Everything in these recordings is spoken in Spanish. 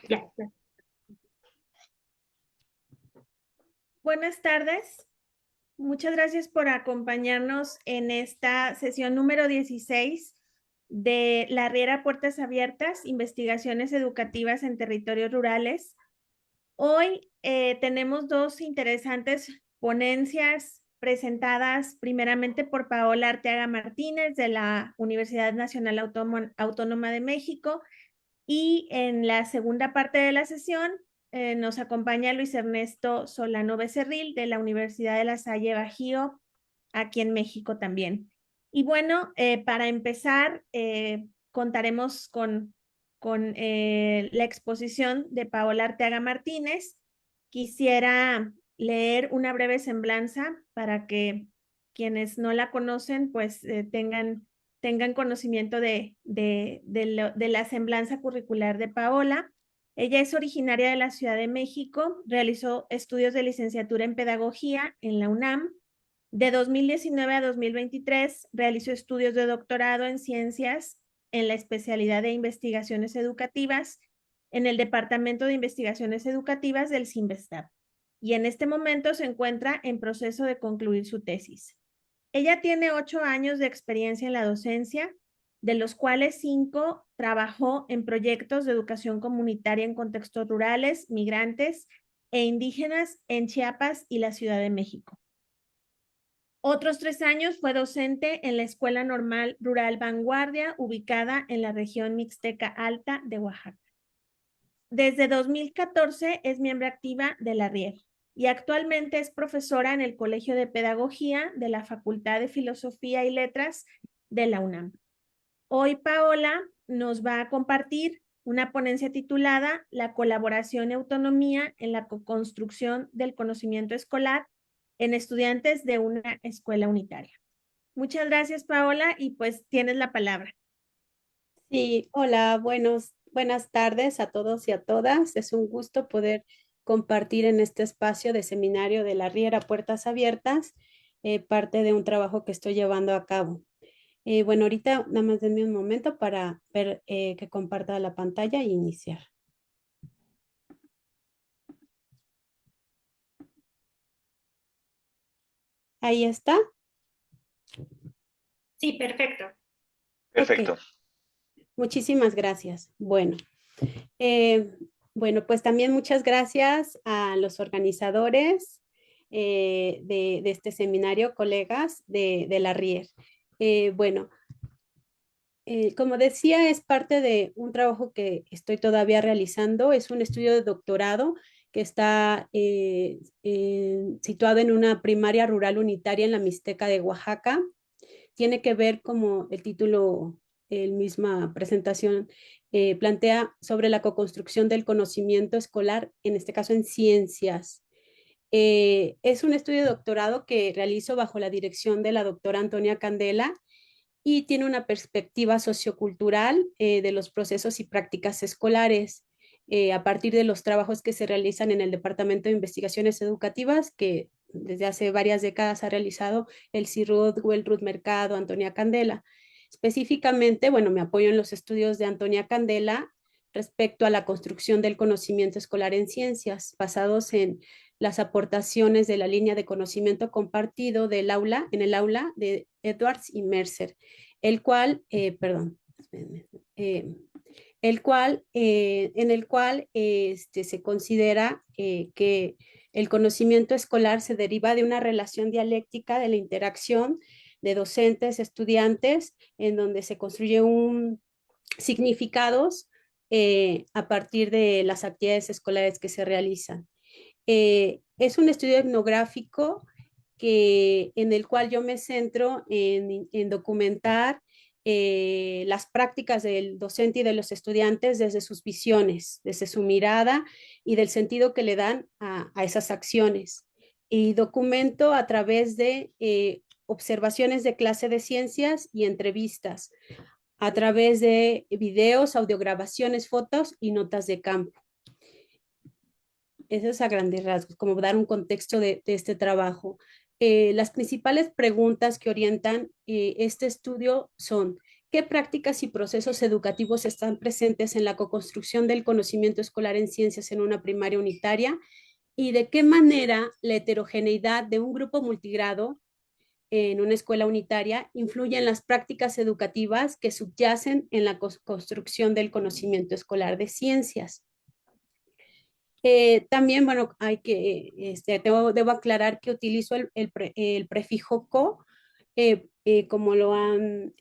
Ya. Buenas tardes. Muchas gracias por acompañarnos en esta sesión número 16 de La Riera Puertas Abiertas, Investigaciones Educativas en Territorios Rurales. Hoy tenemos dos interesantes ponencias presentadas primeramente por Paola Arteaga Martínez de la Universidad Nacional Autónoma de México, y en la segunda parte de la sesión nos acompaña Luis Ernesto Solano Becerril de la Universidad de La Salle Bajío, aquí en México también. Y bueno, para empezar, contaremos con la exposición de Paola Arteaga Martínez. Quisiera leer una breve semblanza para que quienes no la conocen pues tengan conocimiento de la semblanza curricular de Paola. Ella es originaria de la Ciudad de México, realizó estudios de licenciatura en pedagogía en la UNAM. De 2019 a 2023 realizó estudios de doctorado en ciencias en la especialidad de investigaciones educativas en el Departamento de Investigaciones Educativas del CINVESTAB. Y en este momento se encuentra en proceso de concluir su tesis. Ella tiene 8 años de experiencia en la docencia, de los cuales 5 trabajó en proyectos de educación comunitaria en contextos rurales, migrantes e indígenas en Chiapas y la Ciudad de México. Otros 3 años fue docente en la Escuela Normal Rural Vanguardia, ubicada en la región Mixteca Alta de Oaxaca. Desde 2014 es miembro activa de la RIER y actualmente es profesora en el Colegio de Pedagogía de la Facultad de Filosofía y Letras de la UNAM. Hoy Paola nos va a compartir una ponencia titulada La colaboración y autonomía en la co-construcción del conocimiento escolar en estudiantes de una escuela unitaria. Muchas gracias, Paola, y pues tienes la palabra. Sí, hola, buenas tardes a todos y a todas. Es un gusto poder compartir en este espacio de seminario de la Riera Puertas Abiertas, parte de un trabajo que estoy llevando a cabo. Bueno, ahorita nada más denme un momento para ver que comparta la pantalla e iniciar. Ahí está. Sí, perfecto. Ok, Perfecto. muchísimas gracias. Eh, pues también muchas gracias a los organizadores de este seminario, colegas de la RIER. Eh, bueno, como decía, es parte de un trabajo que estoy todavía realizando. Es un estudio de doctorado que está situado en una primaria rural unitaria en la Mixteca de Oaxaca. Tiene que ver, como el título, el misma presentación, plantea sobre la co-construcción del conocimiento escolar, en este caso en ciencias. Es un estudio de doctorado que realizo bajo la dirección de la doctora Antonia Candela y tiene una perspectiva sociocultural de los procesos y prácticas escolares a partir de los trabajos que se realizan en el Departamento de Investigaciones Educativas, que desde hace varias décadas ha realizado el CIRUD, Ruth Mercado, Antonia Candela. Específicamente, bueno, me apoyo en los estudios de Antonia Candela respecto a la construcción del conocimiento escolar en ciencias, basados en las aportaciones de la línea de conocimiento compartido del aula, en el aula de Edwards y Mercer, el cual, en el cual se considera que el conocimiento escolar se deriva de una relación dialéctica de la interacción de docentes, estudiantes, en donde se construye un significados a partir de las actividades escolares que se realizan. Es un estudio etnográfico en el cual yo me centro en documentar las prácticas del docente y de los estudiantes desde sus visiones, desde su mirada y del sentido que le dan a esas acciones. Y documento a través de observaciones de clase de ciencias y entrevistas, a través de videos, audiograbaciones, fotos y notas de campo. Eso es a grandes rasgos, como dar un contexto de este trabajo. Las principales preguntas que orientan este estudio son: ¿Qué prácticas y procesos educativos están presentes en la coconstrucción del conocimiento escolar en ciencias en una primaria unitaria? ¿Y de qué manera la heterogeneidad de un grupo multigrado en una escuela unitaria influye en las prácticas educativas que subyacen en la construcción del conocimiento escolar de ciencias? También, bueno, debo aclarar que utilizo el prefijo co, como lo han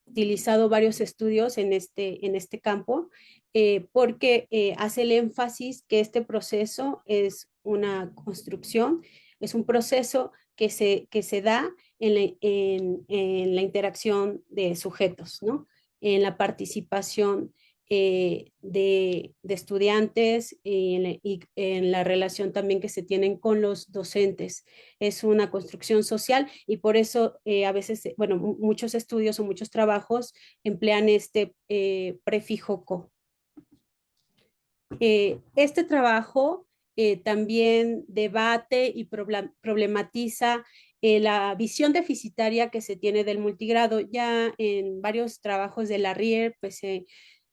utilizado varios estudios en este campo, porque hace el énfasis que este proceso es una construcción, es un proceso que se da en la interacción de sujetos, ¿no? En la participación de estudiantes y en la relación también que se tienen con los docentes. Es una construcción social y por eso a veces, bueno, muchos estudios o muchos trabajos emplean este prefijo co. Este trabajo también debate y problematiza la visión deficitaria que se tiene del multigrado. Ya en varios trabajos de la RIER, pues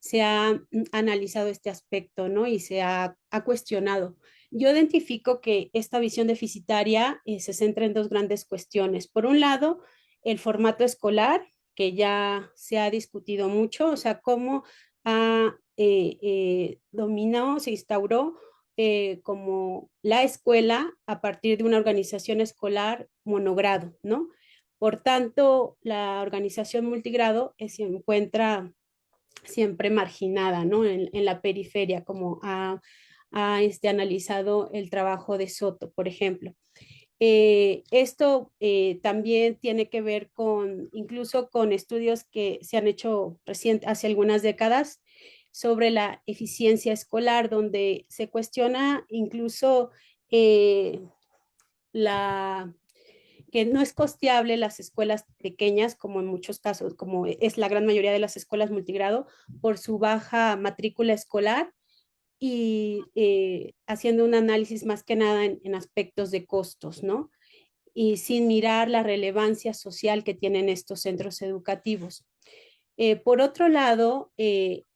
se ha analizado este aspecto, ¿no? Y ha cuestionado. Yo identifico que esta visión deficitaria se centra en dos grandes cuestiones. Por un lado, el formato escolar, que ya se ha discutido mucho, o sea, cómo dominó, se instauró como la escuela a partir de una organización escolar monogrado, ¿no? Por tanto, la organización multigrado se encuentra siempre marginada, ¿no? En la periferia, como ha analizado el trabajo de Soto, por ejemplo. Esto también tiene que ver con, incluso con estudios que se han hecho reciente, hace algunas décadas sobre la eficiencia escolar, donde se cuestiona incluso eh, la que no es costeable las escuelas pequeñas, como en muchos casos, como es la gran mayoría de las escuelas multigrado, por su baja matrícula escolar y haciendo un análisis más que nada en aspectos de costos, ¿no? Y sin mirar la relevancia social que tienen estos centros educativos. Por otro lado,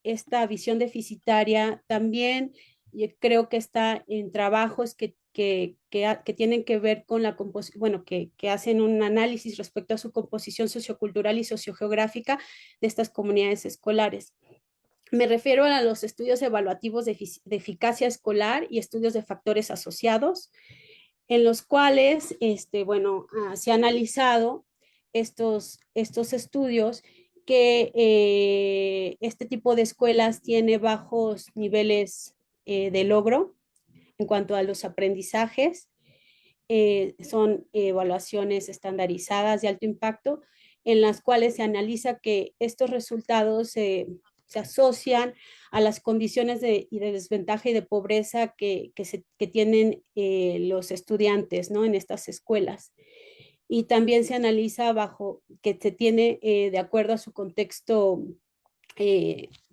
esta visión deficitaria también creo que está en trabajos que tienen que ver con la composición, bueno, que hacen un análisis respecto a su composición sociocultural y sociogeográfica de estas comunidades escolares. Me refiero a los estudios evaluativos de eficacia escolar y estudios de factores asociados, en los cuales, bueno, se ha analizado estos estudios que este tipo de escuelas tiene bajos niveles de logro en cuanto a los aprendizajes. Son evaluaciones estandarizadas de alto impacto en las cuales se analiza que estos resultados se asocian a las condiciones y de desventaja y de pobreza que tienen los estudiantes, ¿no? En estas escuelas. Y también se analiza bajo que se tiene de acuerdo a su contexto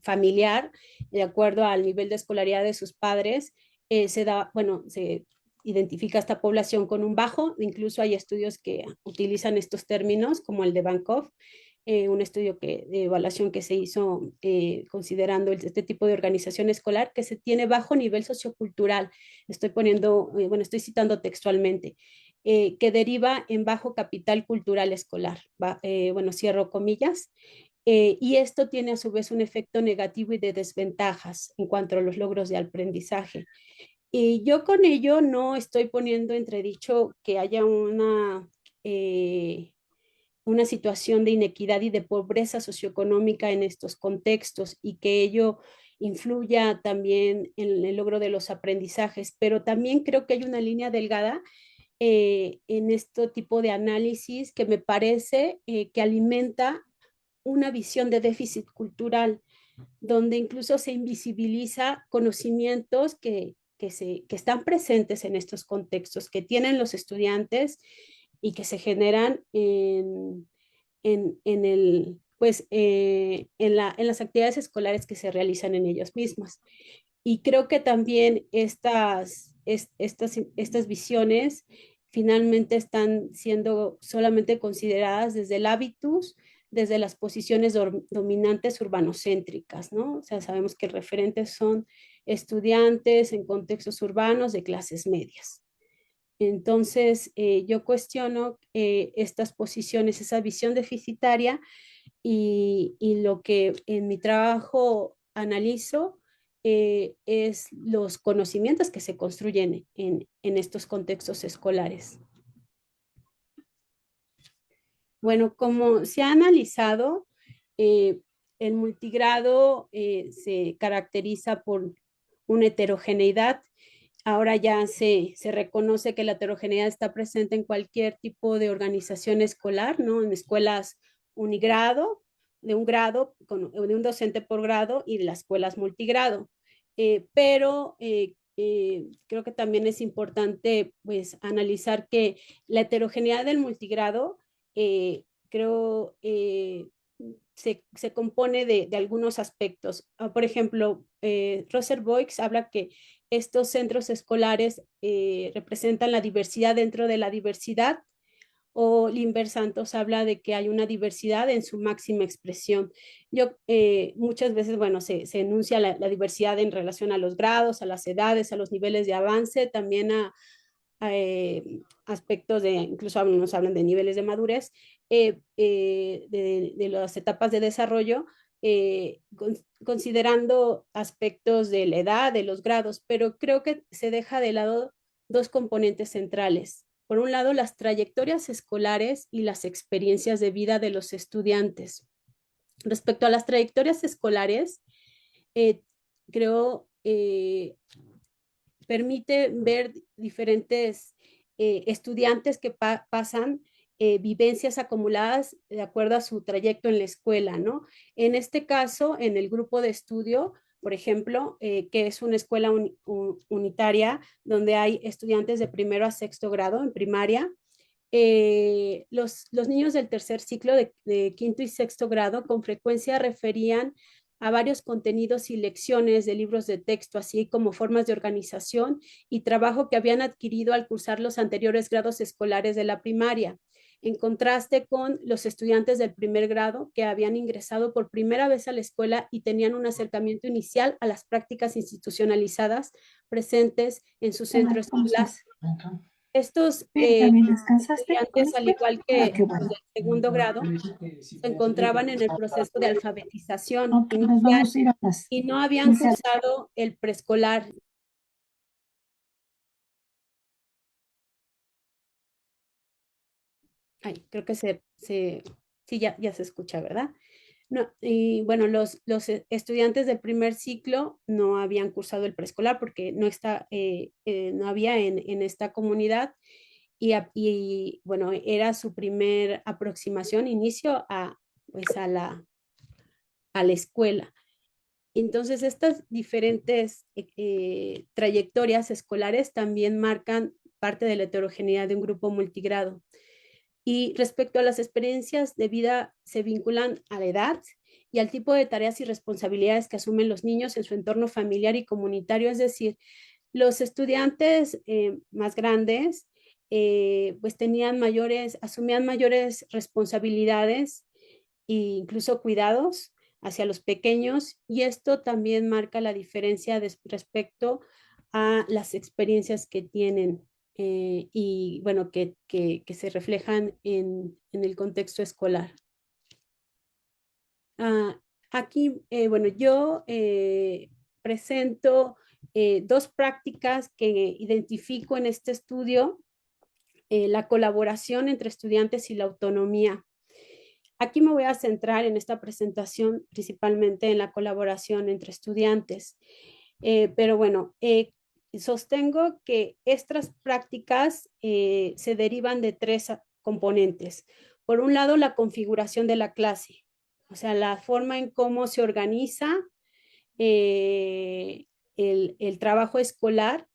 familiar, de acuerdo al nivel de escolaridad de sus padres, se identifica esta población con un bajo, incluso hay estudios que utilizan estos términos, como el de Bankoff, un estudio de evaluación que se hizo considerando este tipo de organización escolar que se tiene bajo nivel sociocultural. Estoy citando textualmente, que deriva en bajo capital cultural escolar. Bueno, cierro comillas. Y esto tiene a su vez un efecto negativo y de desventajas en cuanto a los logros de aprendizaje. Y yo con ello no estoy poniendo entredicho que haya una situación de inequidad y de pobreza socioeconómica en estos contextos y que ello influya también en el logro de los aprendizajes, pero también creo que hay una línea delgada en este tipo de análisis que me parece que alimenta una visión de déficit cultural, donde incluso se invisibiliza conocimientos que están presentes en estos contextos, que tienen los estudiantes y que se generan en las actividades escolares que se realizan en ellos mismos. Y creo que también estas visiones finalmente están siendo solamente consideradas desde el hábitus desde las posiciones dominantes urbanocéntricas, ¿no? O sea, sabemos que referentes son estudiantes en contextos urbanos de clases medias. Entonces, yo cuestiono estas posiciones, esa visión deficitaria y lo que en mi trabajo analizo es los conocimientos que se construyen en estos contextos escolares. Bueno, como se ha analizado, eh, el multigrado se caracteriza por una heterogeneidad. Ahora ya se reconoce que la heterogeneidad está presente en cualquier tipo de organización escolar, ¿no? En escuelas unigrado, de un grado, de un docente por grado y de las escuelas multigrado. Pero creo que también es importante pues analizar que la heterogeneidad del multigrado creo se compone de algunos aspectos. Por ejemplo, Roser Boix habla que estos centros escolares representan la diversidad dentro de la diversidad, o Limber Santos habla de que hay una diversidad en su máxima expresión. Yo muchas veces, bueno, se enuncia la diversidad en relación a los grados, a las edades, a los niveles de avance, también a aspectos de, incluso nos hablan de niveles de madurez, de las etapas de desarrollo, considerando aspectos de la edad, de los grados, pero creo que se deja de lado dos componentes centrales. Por un lado, las trayectorias escolares y las experiencias de vida de los estudiantes. Respecto a las trayectorias escolares, eh, creo permite ver diferentes estudiantes que pasan vivencias acumuladas de acuerdo a su trayecto en la escuela, ¿no? En este caso, en el grupo de estudio, por ejemplo, que es una escuela unitaria donde hay estudiantes de primero a sexto grado en primaria, los niños del tercer ciclo de quinto y sexto grado con frecuencia referían a varios contenidos y lecciones de libros de texto, así como formas de organización y trabajo que habían adquirido al cursar los anteriores grados escolares de la primaria, en contraste con los estudiantes del primer grado que habían ingresado por primera vez a la escuela y tenían un acercamiento inicial a las prácticas institucionalizadas presentes en su centro escolar. Estos ¿También descansaste? estudiantes, al igual Ah, que qué los bueno. del segundo grado, se encontraban en el proceso de alfabetización Ok, nos inicial vamos a ir a las y no habían 15. cursado el preescolar. Ay, creo que sí, ya se escucha, ¿verdad? No, y bueno, los estudiantes del primer ciclo no habían cursado el preescolar porque no había en esta comunidad y, bueno, era su primer aproximación, inicio pues a la escuela. Entonces, estas diferentes trayectorias escolares también marcan parte de la heterogeneidad de un grupo multigrado. Y respecto a las experiencias de vida, se vinculan a la edad y al tipo de tareas y responsabilidades que asumen los niños en su entorno familiar y comunitario. Es decir, los estudiantes más grandes pues asumían mayores responsabilidades e incluso cuidados hacia los pequeños, y esto también marca la diferencia respecto a las experiencias que tienen y bueno, que se reflejan en el contexto escolar. Aquí, bueno, yo presento dos prácticas que identifico en este estudio, la colaboración entre estudiantes y la autonomía. Aquí me voy a centrar en esta presentación principalmente en la colaboración entre estudiantes, pero bueno, sostengo que estas prácticas se derivan de tres componentes. Por un lado, la configuración de la clase, o sea, la forma en cómo se organiza eh, el trabajo escolar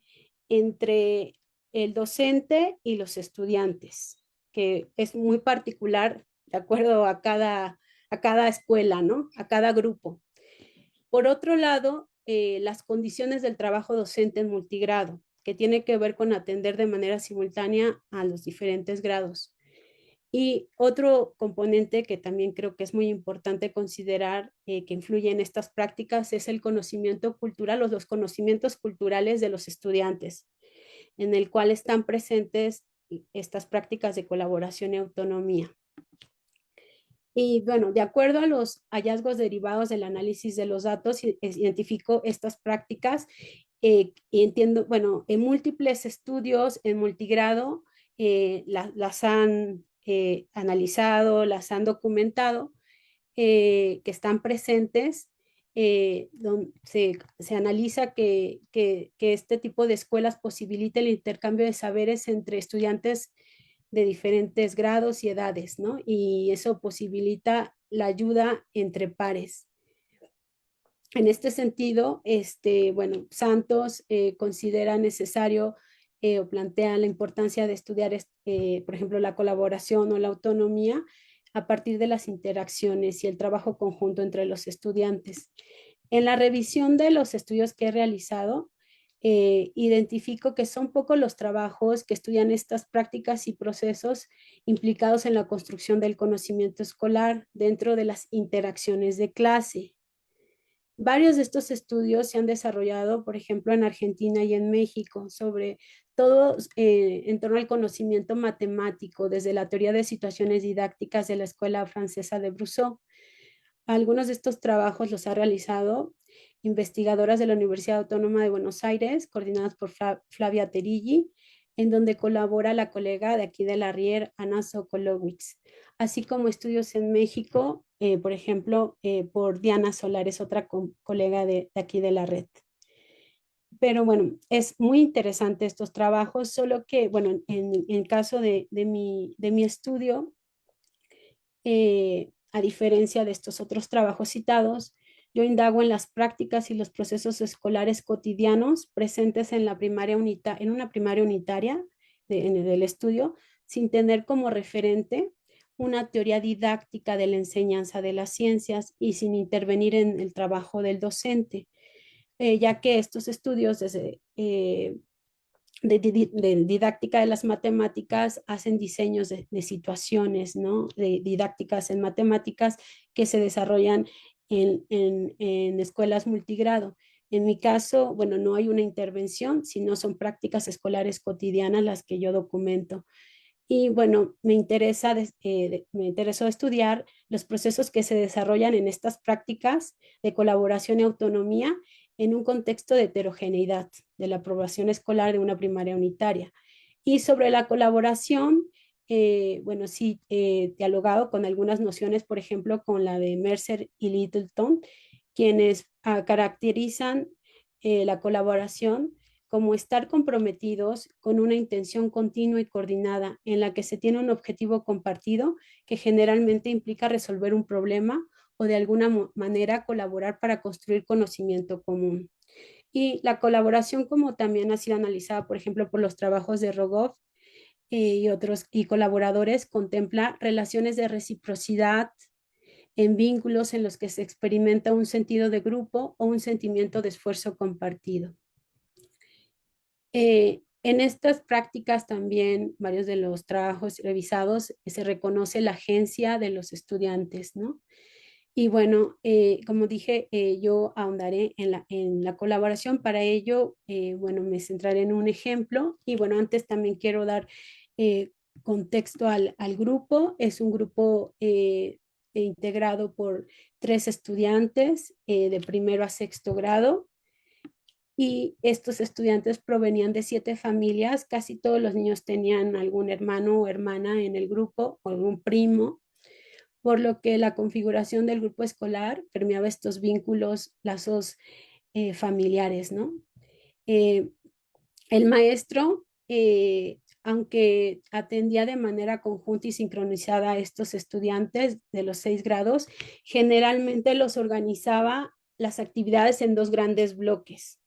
entre el docente y los estudiantes, que es muy particular de acuerdo a cada escuela, ¿no? A cada grupo. Por otro lado, las condiciones del trabajo docente en multigrado, que tiene que ver con atender de manera simultánea a los diferentes grados. Y otro componente que también creo que es muy importante considerar que influye en estas prácticas es el conocimiento cultural o los conocimientos culturales de los estudiantes, en el cual están presentes estas prácticas de colaboración y autonomía. Y bueno, de acuerdo a los hallazgos derivados del análisis de los datos, identifico estas prácticas y entiendo, bueno, en múltiples estudios en multigrado las han analizado, las han documentado, que están presentes. Donde se analiza que este tipo de escuelas posibilita el intercambio de saberes entre estudiantes de diferentes grados y edades, ¿no? Y eso posibilita la ayuda entre pares. En este sentido, bueno, Santos considera necesario o plantea la importancia de estudiar, por ejemplo, la colaboración o la autonomía a partir de las interacciones y el trabajo conjunto entre los estudiantes. En la revisión de los estudios que he realizado, identifico que son pocos los trabajos que estudian estas prácticas y procesos implicados en la construcción del conocimiento escolar dentro de las interacciones de clase. Varios de estos estudios se han desarrollado, por ejemplo, en Argentina y en México, sobre todo en torno al conocimiento matemático, desde la teoría de situaciones didácticas de la Escuela Francesa de Brousseau. Algunos de estos trabajos los ha realizado investigadoras de la Universidad Autónoma de Buenos Aires, coordinadas por Flavia Terilli, en donde colabora la colega de aquí de la Rier, Ana Sokolowicz, así como estudios en México, por ejemplo, por Diana Solares, otra colega de aquí de la red. Pero bueno, es muy interesante estos trabajos, solo que, bueno, en caso de mi estudio, a diferencia de estos otros trabajos citados, yo indago en las prácticas y los procesos escolares cotidianos presentes en en una primaria unitaria del estudio, sin tener como referente una teoría didáctica de la enseñanza de las ciencias y sin intervenir en el trabajo del docente, ya que estos estudios de didáctica de las matemáticas hacen diseños de situaciones, ¿no? De didácticas en matemáticas que se desarrollan en escuelas multigrado. En mi caso, bueno, no hay una intervención, sino son prácticas escolares cotidianas las que yo documento. Y bueno, me interesó estudiar los procesos que se desarrollan en estas prácticas de colaboración y autonomía en un contexto de heterogeneidad de la aprobación escolar de una primaria unitaria. Y sobre la colaboración, bueno, sí, dialogado con algunas nociones, por ejemplo, con la de Mercer y Littleton, quienes caracterizan la colaboración como estar comprometidos con una intención continua y coordinada en la que se tiene un objetivo compartido que generalmente implica resolver un problema o de alguna manera colaborar para construir conocimiento común. Y la colaboración, como también ha sido analizada, por ejemplo, por los trabajos de Rogoff y otros y colaboradores, contempla relaciones de reciprocidad en vínculos en los que se experimenta un sentido de grupo o un sentimiento de esfuerzo compartido. En estas prácticas también, varios de los trabajos revisados, se reconoce la agencia de los estudiantes, ¿no? Y bueno, como dije, yo ahondaré en la colaboración. Para ello, bueno, me centraré en un ejemplo. Y bueno, antes también quiero dar contexto al grupo. Es un grupo integrado por 3 estudiantes de primero a sexto grado, y estos estudiantes provenían de 7 familias. Casi todos los niños tenían algún hermano o hermana en el grupo o algún primo, por lo que la configuración del grupo escolar permeaba estos vínculos, lazos familiares, ¿no? Eh, el maestro, aunque atendía de manera conjunta y sincronizada a estos estudiantes de los 6 grados, generalmente los organizaba las actividades en 2 grandes bloques.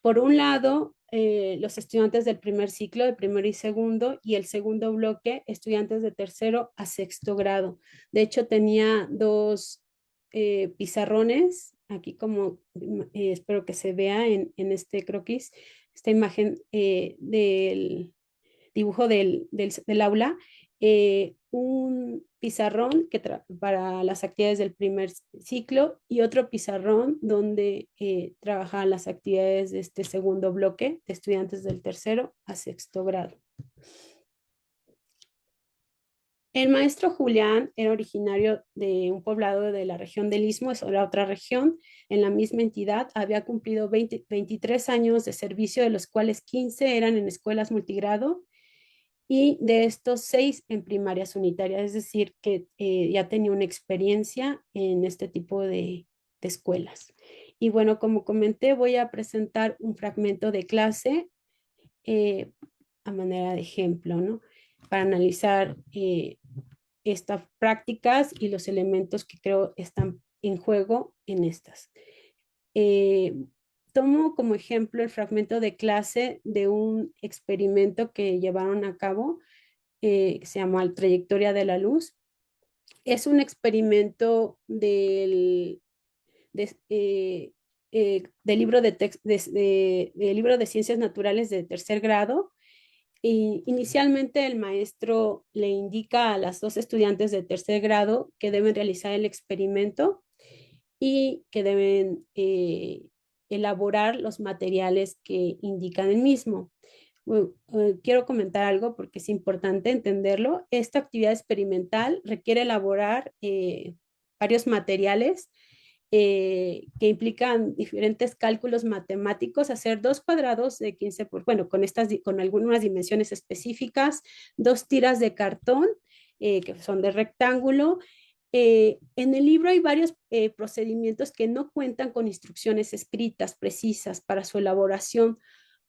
Por un lado, los estudiantes del primer ciclo, de primero y segundo, y el segundo bloque, estudiantes de tercero a sexto grado. De hecho, tenía 2 pizarrones, aquí como espero que se vea en este croquis, esta imagen del dibujo del aula. un pizarrón para las actividades del primer ciclo y otro pizarrón donde trabajaban las actividades de este segundo bloque de estudiantes del tercero a sexto grado. El maestro Julián era originario de un poblado de la región del Istmo, es la otra región, en la misma entidad. Había cumplido 23 años de servicio, de los cuales 15 eran en escuelas multigrado y de estos 6 en primarias unitarias, es decir, que ya tenía una experiencia en este tipo de escuelas. Y bueno, como comenté, voy a presentar un fragmento de clase eh, a manera de ejemplo, ¿no? Para analizar estas prácticas y los elementos que creo están en juego en estas. Eh, Tomo como ejemplo el fragmento de clase de un experimento que llevaron a cabo, que se llama Trayectoria de la Luz. Es un experimento de, del libro de libro de Ciencias Naturales de tercer grado. Y inicialmente el maestro le indica a las dos estudiantes de tercer grado que deben realizar el experimento y que deben elaborar los materiales que indican el mismo. Quiero comentar algo porque es importante entenderlo. Esta actividad experimental requiere elaborar varios materiales que implican diferentes cálculos matemáticos, hacer 2 cuadrados de 15 por, bueno, con algunas dimensiones específicas, 2 tiras de cartón que son de rectángulo. En el libro hay varios procedimientos que no cuentan con instrucciones escritas precisas para su elaboración,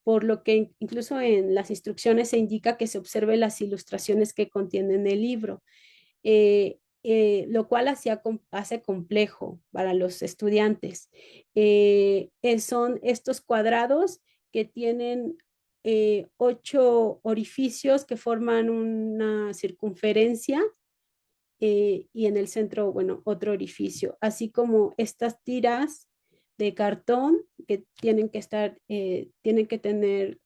por lo que incluso en las instrucciones se indica que se observe las ilustraciones que contienen el libro. Lo cual hace complejo para los estudiantes. Son estos cuadrados que tienen 8 orificios que forman una circunferencia y en el centro, bueno, otro orificio, así como estas tiras de cartón que tienen que tener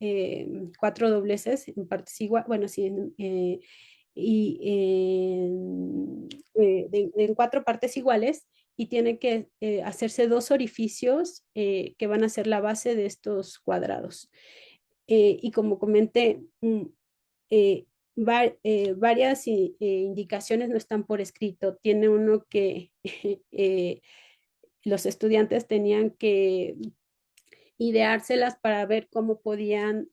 4 dobleces en partes iguales, bueno, sí, y en 4 partes iguales y tiene que hacerse 2 orificios que van a ser la base de estos cuadrados. Y como comenté, eh, varias indicaciones no están por escrito. Tiene uno que los estudiantes tenían que ideárselas para ver cómo podían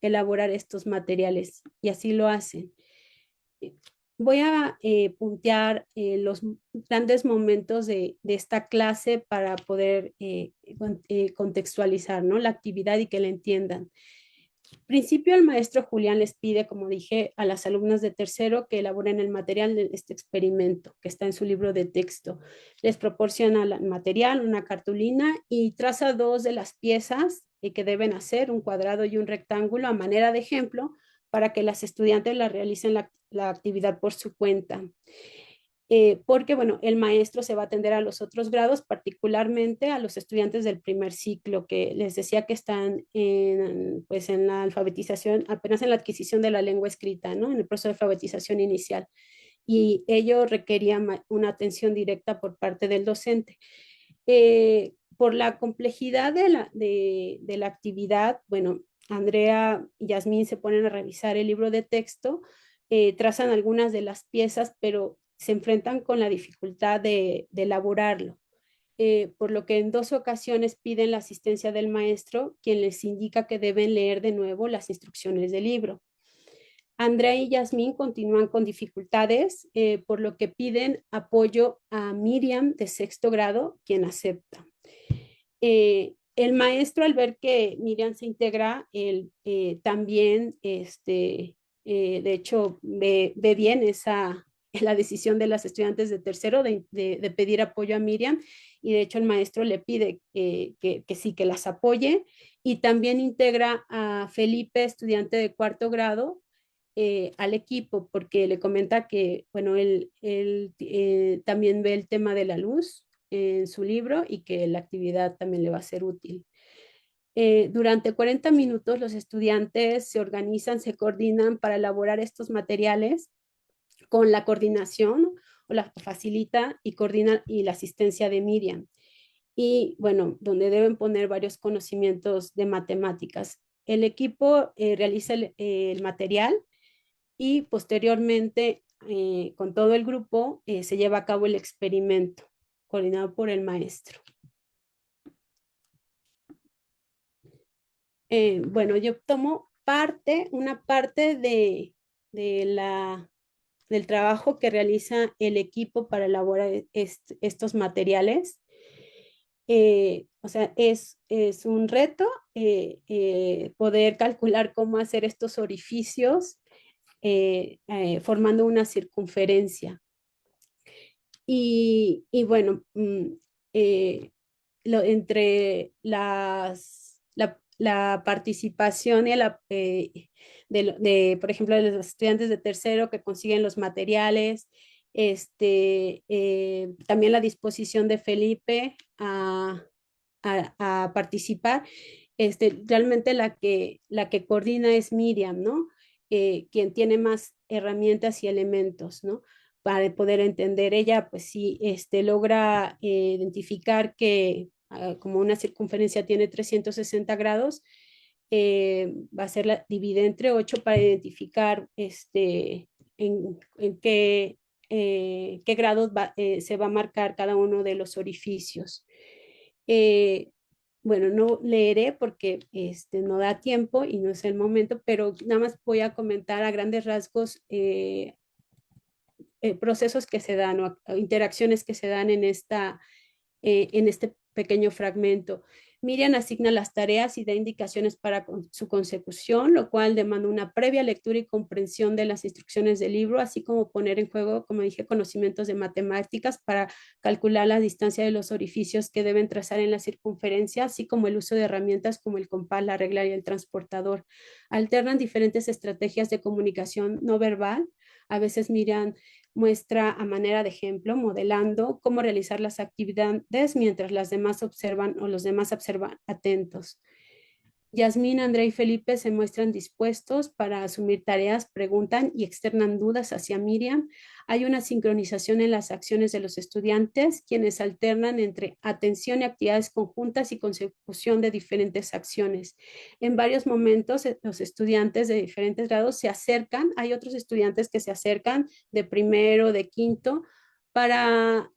elaborar estos materiales y así lo hacen. Voy a puntear los grandes momentos de esta clase para poder contextualizar, ¿no? La actividad y que la entiendan. Principio, el maestro Julián les pide, como dije, a las alumnas de tercero que elaboren el material de este experimento que está en su libro de texto. Les proporciona el material, una cartulina y traza 2 de las piezas que deben hacer, un cuadrado y un rectángulo a manera de ejemplo para que las estudiantes la realicen la actividad por su cuenta. Porque, bueno, el maestro se va a atender a los otros grados, particularmente a los estudiantes del primer ciclo, que les decía que están pues en la alfabetización, apenas en la adquisición de la lengua escrita, ¿no? En el proceso de alfabetización inicial. Y ello requería una atención directa por parte del docente. Por la complejidad de la actividad, bueno, Andrea y Yasmín se ponen a revisar el libro de texto, trazan algunas de las piezas, pero se enfrentan con la dificultad de elaborarlo, por lo que en 2 ocasiones piden la asistencia del maestro, quien les indica que deben leer de nuevo las instrucciones del libro. Andrea y Yasmín continúan con dificultades, por lo que piden apoyo a Miriam de sexto grado, quien acepta. El maestro, al ver que Miriam se integra, él también, de hecho, ve bien la decisión de las estudiantes de tercero de pedir apoyo a Miriam, y de hecho el maestro le pide que sí, que las apoye, y también integra a Felipe, estudiante de cuarto grado, al equipo, porque le comenta que, bueno, él también ve el tema de la luz en su libro y que la actividad también le va a ser útil. Durante 40 minutos los estudiantes se organizan, se coordinan para elaborar estos materiales con la coordinación o la facilita y coordina y la asistencia de Miriam. Y bueno, donde deben poner varios conocimientos de matemáticas. El equipo realiza el material y posteriormente con todo el grupo se lleva a cabo el experimento coordinado por el maestro. Bueno, yo tomo una parte de del trabajo que realiza el equipo para elaborar estos materiales. O sea, es un reto poder calcular cómo hacer estos orificios formando una circunferencia. Y bueno, eh, entre la participación y por ejemplo, de los estudiantes de tercero que consiguen los materiales, también la disposición de Felipe a participar, realmente la que coordina es Miriam, ¿no? Quien tiene más herramientas y elementos, ¿no? Para poder entender ella, pues sí, logra identificar que como una circunferencia tiene 360 grados, va a ser divide entre 8 para identificar en qué grados se va a marcar cada uno de los orificios. Eh, bueno, no leeré porque no da tiempo y no es el momento, pero nada más voy a comentar a grandes rasgos procesos que se dan o interacciones que se dan en este pequeño fragmento. Miriam asigna las tareas y da indicaciones para su consecución, lo cual demanda una previa lectura y comprensión de las instrucciones del libro, así como poner en juego, como dije, conocimientos de matemáticas para calcular la distancia de los orificios que deben trazar en la circunferencia, así como el uso de herramientas como el compás, la regla y el transportador. Alternan diferentes estrategias de comunicación no verbal. A veces Miriam muestra a manera de ejemplo, modelando cómo realizar las actividades mientras las demás observan o los demás observan atentos. Yasmín, Andrea y Felipe se muestran dispuestos para asumir tareas, preguntan y externan dudas hacia Miriam. Hay una sincronización en las acciones de los estudiantes, quienes alternan entre atención y actividades conjuntas y consecución de diferentes acciones. En varios momentos, los estudiantes de diferentes grados se acercan, hay otros estudiantes que se acercan de primero, de quinto, para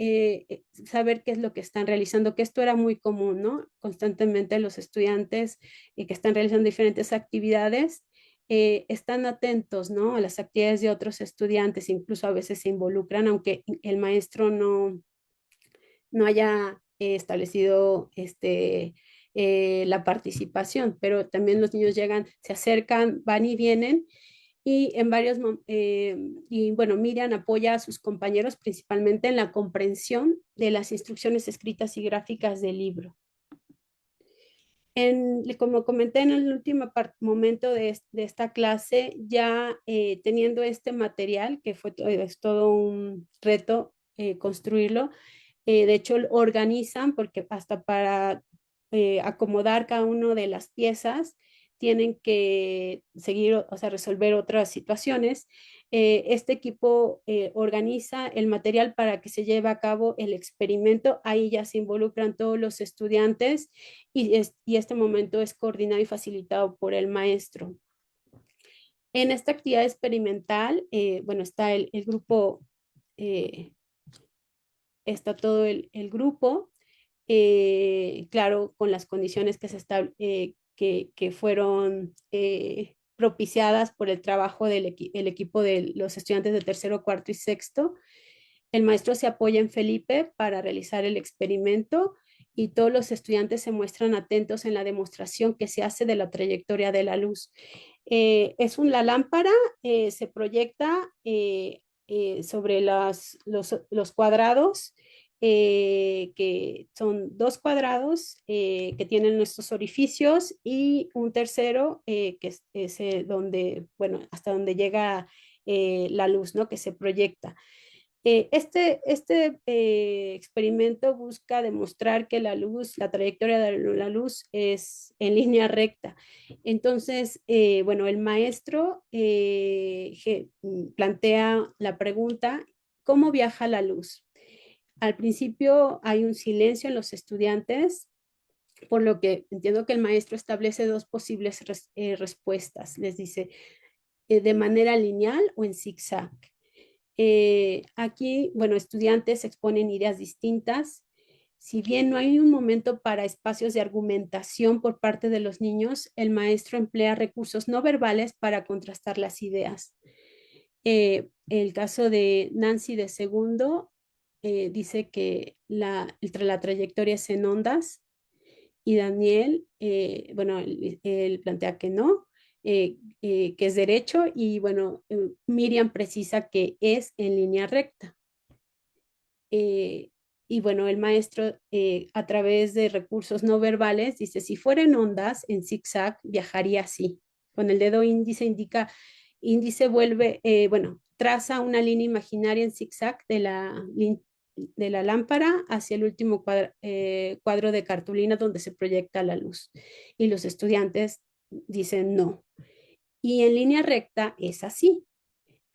saber qué es lo que están realizando, que esto era muy común, ¿no? Constantemente los estudiantes que están realizando diferentes actividades, están atentos, ¿no? A las actividades de otros estudiantes, incluso a veces se involucran, aunque el maestro no haya establecido la participación, pero también los niños llegan, se acercan, van y vienen y y bueno, Miriam apoya a sus compañeros principalmente en la comprensión de las instrucciones escritas y gráficas del libro. Como comenté en el último momento de esta clase, ya teniendo este material, que es todo un reto construirlo, de hecho organizan, porque hasta para acomodar cada una de las piezas, tienen que seguir, o sea, resolver otras situaciones. Este equipo organiza el material para que se lleve a cabo el experimento. Ahí ya se involucran todos los estudiantes y este momento es coordinado y facilitado por el maestro. En esta actividad experimental, bueno, está el grupo, eh, está todo el grupo, claro, con las condiciones que fueron propiciadas por el trabajo el equipo de los estudiantes de tercero, cuarto y sexto. El maestro se apoya en Felipe para realizar el experimento y todos los estudiantes se muestran atentos en la demostración que se hace de la trayectoria de la luz. La lámpara se proyecta sobre los cuadrados, que son dos cuadrados que tienen nuestros orificios y un tercero que es donde, bueno, hasta donde llega la luz, ¿no? Que se proyecta. Este experimento busca demostrar que la luz, la trayectoria de la luz es en línea recta. Entonces, bueno, el maestro plantea la pregunta, ¿cómo viaja la luz? Al principio hay un silencio en los estudiantes, por lo que entiendo que el maestro establece dos posibles respuestas. Les dice, de manera lineal o en zigzag. Aquí, bueno, estudiantes exponen ideas distintas. Si bien no hay un momento para espacios de argumentación por parte de los niños, el maestro emplea recursos no verbales para contrastar las ideas. El caso de Nancy de segundo dice que la trayectoria es en ondas y Daniel, bueno, él plantea que no, que es derecho y bueno, Miriam precisa que es en línea recta. Eh, y bueno, el maestro a través de recursos no verbales dice, si fueran ondas en zigzag, viajaría así. Con el dedo índice indica, índice vuelve, bueno, traza una línea imaginaria en zigzag de la lámpara hacia el último cuadro de cartulina donde se proyecta la luz. Y los estudiantes dicen no. Y en línea recta es así.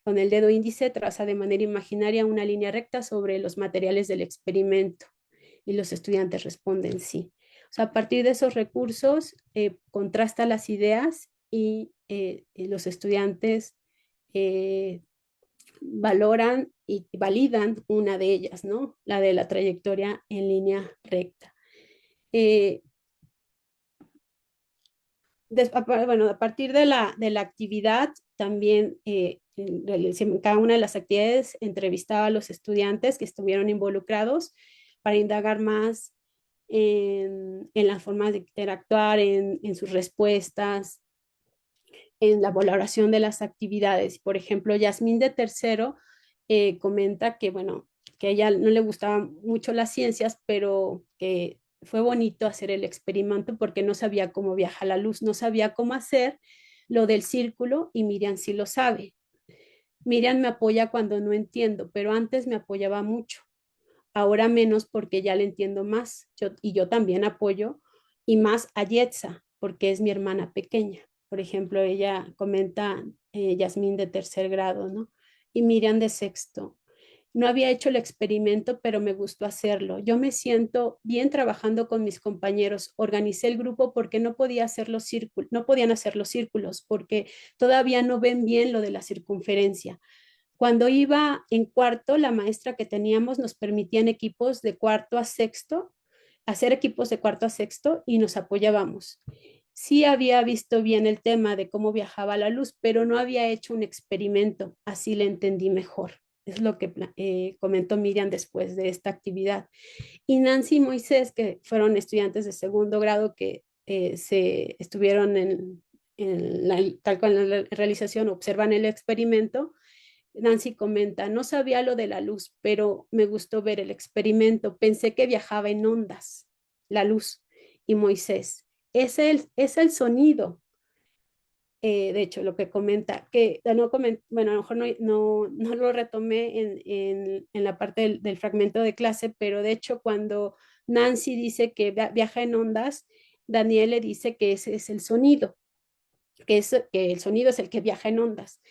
Con el dedo índice traza de manera imaginaria una línea recta sobre los materiales del experimento y los estudiantes responden sí. O sea, a partir de esos recursos contrasta las ideas y los estudiantes valoran y validan una de ellas, ¿no? La de la trayectoria en línea recta. Eh, bueno, a partir de la actividad, también en cada una de las actividades entrevistaba a los estudiantes que estuvieron involucrados para indagar más en las formas de interactuar, en sus respuestas, en la valoración de las actividades. Por ejemplo, Yasmín de tercero comenta que, bueno, que a ella no le gustaban mucho las ciencias, pero que fue bonito hacer el experimento porque no sabía cómo viaja la luz, no sabía cómo hacer lo del círculo y Miriam sí lo sabe. Miriam me apoya cuando no entiendo, pero antes me apoyaba mucho. Ahora menos porque ya le entiendo más. Y yo también apoyo y más a Yetza porque es mi hermana pequeña. Por ejemplo, ella comenta Yasmín de tercer grado, ¿no? Y Miriam de sexto. No había hecho el experimento, pero me gustó hacerlo. Yo me siento bien trabajando con mis compañeros. Organicé el grupo porque no podía hacer los círculos, no podían hacer los círculos porque todavía no ven bien lo de la circunferencia. Cuando iba en cuarto, la maestra que teníamos nos permitía en equipos de cuarto a sexto, hacer equipos de cuarto a sexto y nos apoyábamos. Sí había visto bien el tema de cómo viajaba la luz, pero no había hecho un experimento, así le entendí mejor. Es lo que comentó Miriam después de esta actividad. Y Nancy y Moisés, que fueron estudiantes de segundo grado que se estuvieron tal cual en la realización, observan el experimento. Nancy comenta, no sabía lo de la luz, pero me gustó ver el experimento. Pensé que viajaba en ondas, la luz. Y Moisés, es el sonido. De hecho, lo que comenta, que no bueno, a lo mejor no lo retomé en la parte del fragmento de clase, pero de hecho cuando Nancy dice que viaja en ondas, Daniel le dice que ese es el sonido, que el sonido es el que viaja en ondas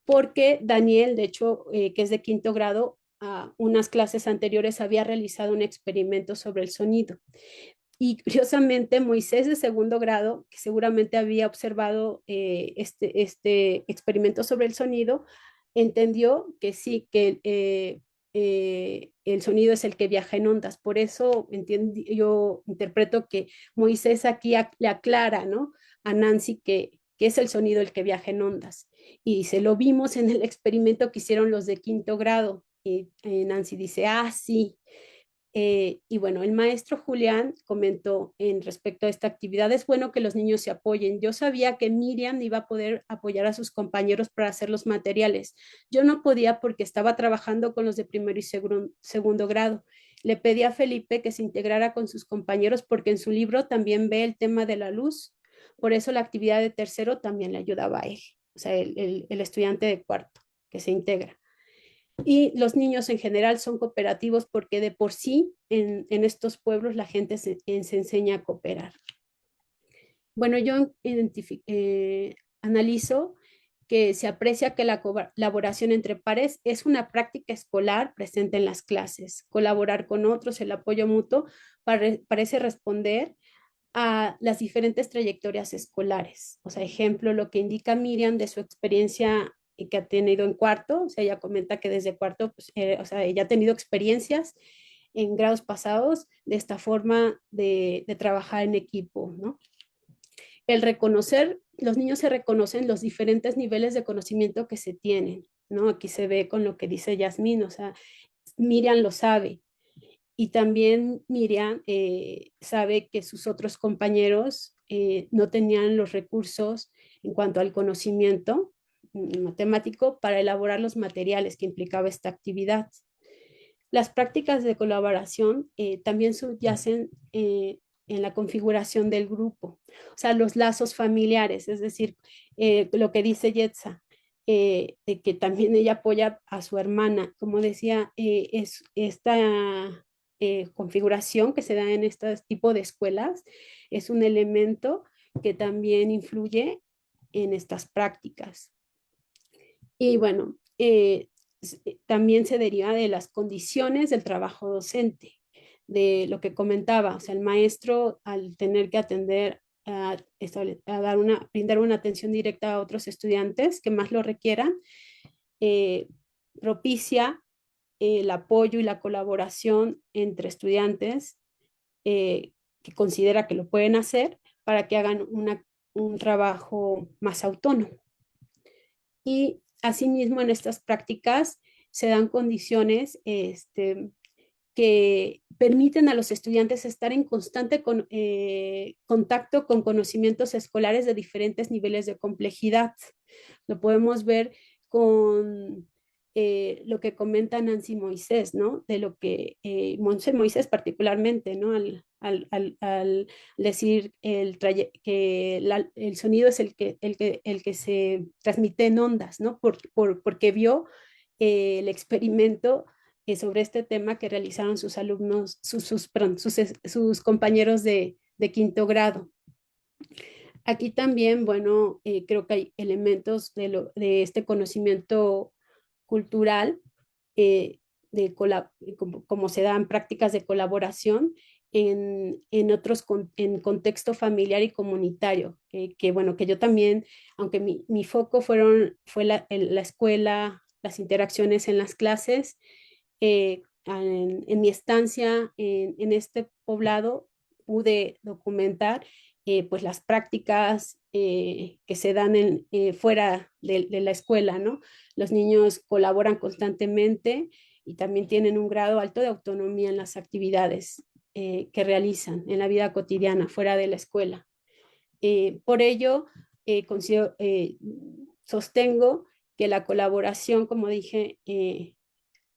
porque Daniel, de hecho, que es de quinto grado, a unas clases anteriores había realizado un experimento sobre el sonido. Y curiosamente, Moisés de segundo grado, que seguramente había observado este experimento sobre el sonido, entendió que sí, que el sonido es el que viaja en ondas. Por eso yo interpreto que Moisés aquí le aclara, ¿no? A Nancy que es el sonido el que viaja en ondas. Y se lo vimos en el experimento que hicieron los de quinto grado. Y Nancy dice, ah, sí. Y bueno, el maestro Julián comentó en respecto a esta actividad, es bueno que los niños se apoyen. Yo sabía que Miriam iba a poder apoyar a sus compañeros para hacer los materiales. Yo no podía porque estaba trabajando con los de primero y segundo grado. Le pedí a Felipe que se integrara con sus compañeros porque en su libro también ve el tema de la luz. Por eso la actividad de tercero también le ayudaba a él, o sea, el estudiante de cuarto que se integra. Y los niños en general son cooperativos porque de por sí en estos pueblos la gente se enseña a cooperar. Bueno, yo analizo que se aprecia que la colaboración entre pares es una práctica escolar presente en las clases. Colaborar con otros, el apoyo mutuo, parece responder a las diferentes trayectorias escolares. O sea, ejemplo, lo que indica Miriam de su experiencia que ha tenido en cuarto, o sea, ella comenta que desde cuarto, pues, o sea, ella ha tenido experiencias en grados pasados de esta forma de trabajar en equipo, ¿no? El reconocer, los niños se reconocen los diferentes niveles de conocimiento que se tienen, ¿no? Aquí se ve con lo que dice Yasmín, o sea, Miriam lo sabe, y también Miriam sabe que sus otros compañeros no tenían los recursos en cuanto al conocimiento matemático para elaborar los materiales que implicaba esta actividad. Las prácticas de colaboración también subyacen en la configuración del grupo, o sea, los lazos familiares, es decir, lo que dice Yetza, de que también ella apoya a su hermana. Como decía, es esta configuración que se da en este tipo de escuelas es un elemento que también influye en estas prácticas. Y bueno, también se deriva de las condiciones del trabajo docente, de lo que comentaba, o sea, el maestro al tener que atender a brindar una atención directa a otros estudiantes que más lo requieran, eh, propicia el apoyo y la colaboración entre estudiantes que considera que lo pueden hacer para que hagan un trabajo más autónomo. Y asimismo en estas prácticas se dan condiciones que permiten a los estudiantes estar en constante contacto con conocimientos escolares de diferentes niveles de complejidad. Lo podemos ver con lo que comenta Nancy Moisés, ¿no? De lo que Moisés particularmente, ¿no? Al decir que el sonido es el que se transmite en ondas, ¿no? Porque vio el experimento sobre este tema que realizaron sus alumnos, sus compañeros de quinto grado. Aquí también, bueno, creo que hay elementos de este conocimiento cultural, eh, como se dan prácticas de colaboración en otros, en contexto familiar y comunitario, bueno, que yo también, aunque mi foco fue la escuela, las interacciones en las clases, en mi estancia en este poblado pude documentar pues las prácticas que se dan fuera de la escuela, ¿no? Los niños colaboran constantemente y también tienen un grado alto de autonomía en las actividades que realizan en la vida cotidiana fuera de la escuela. Por ello, sostengo que la colaboración, como dije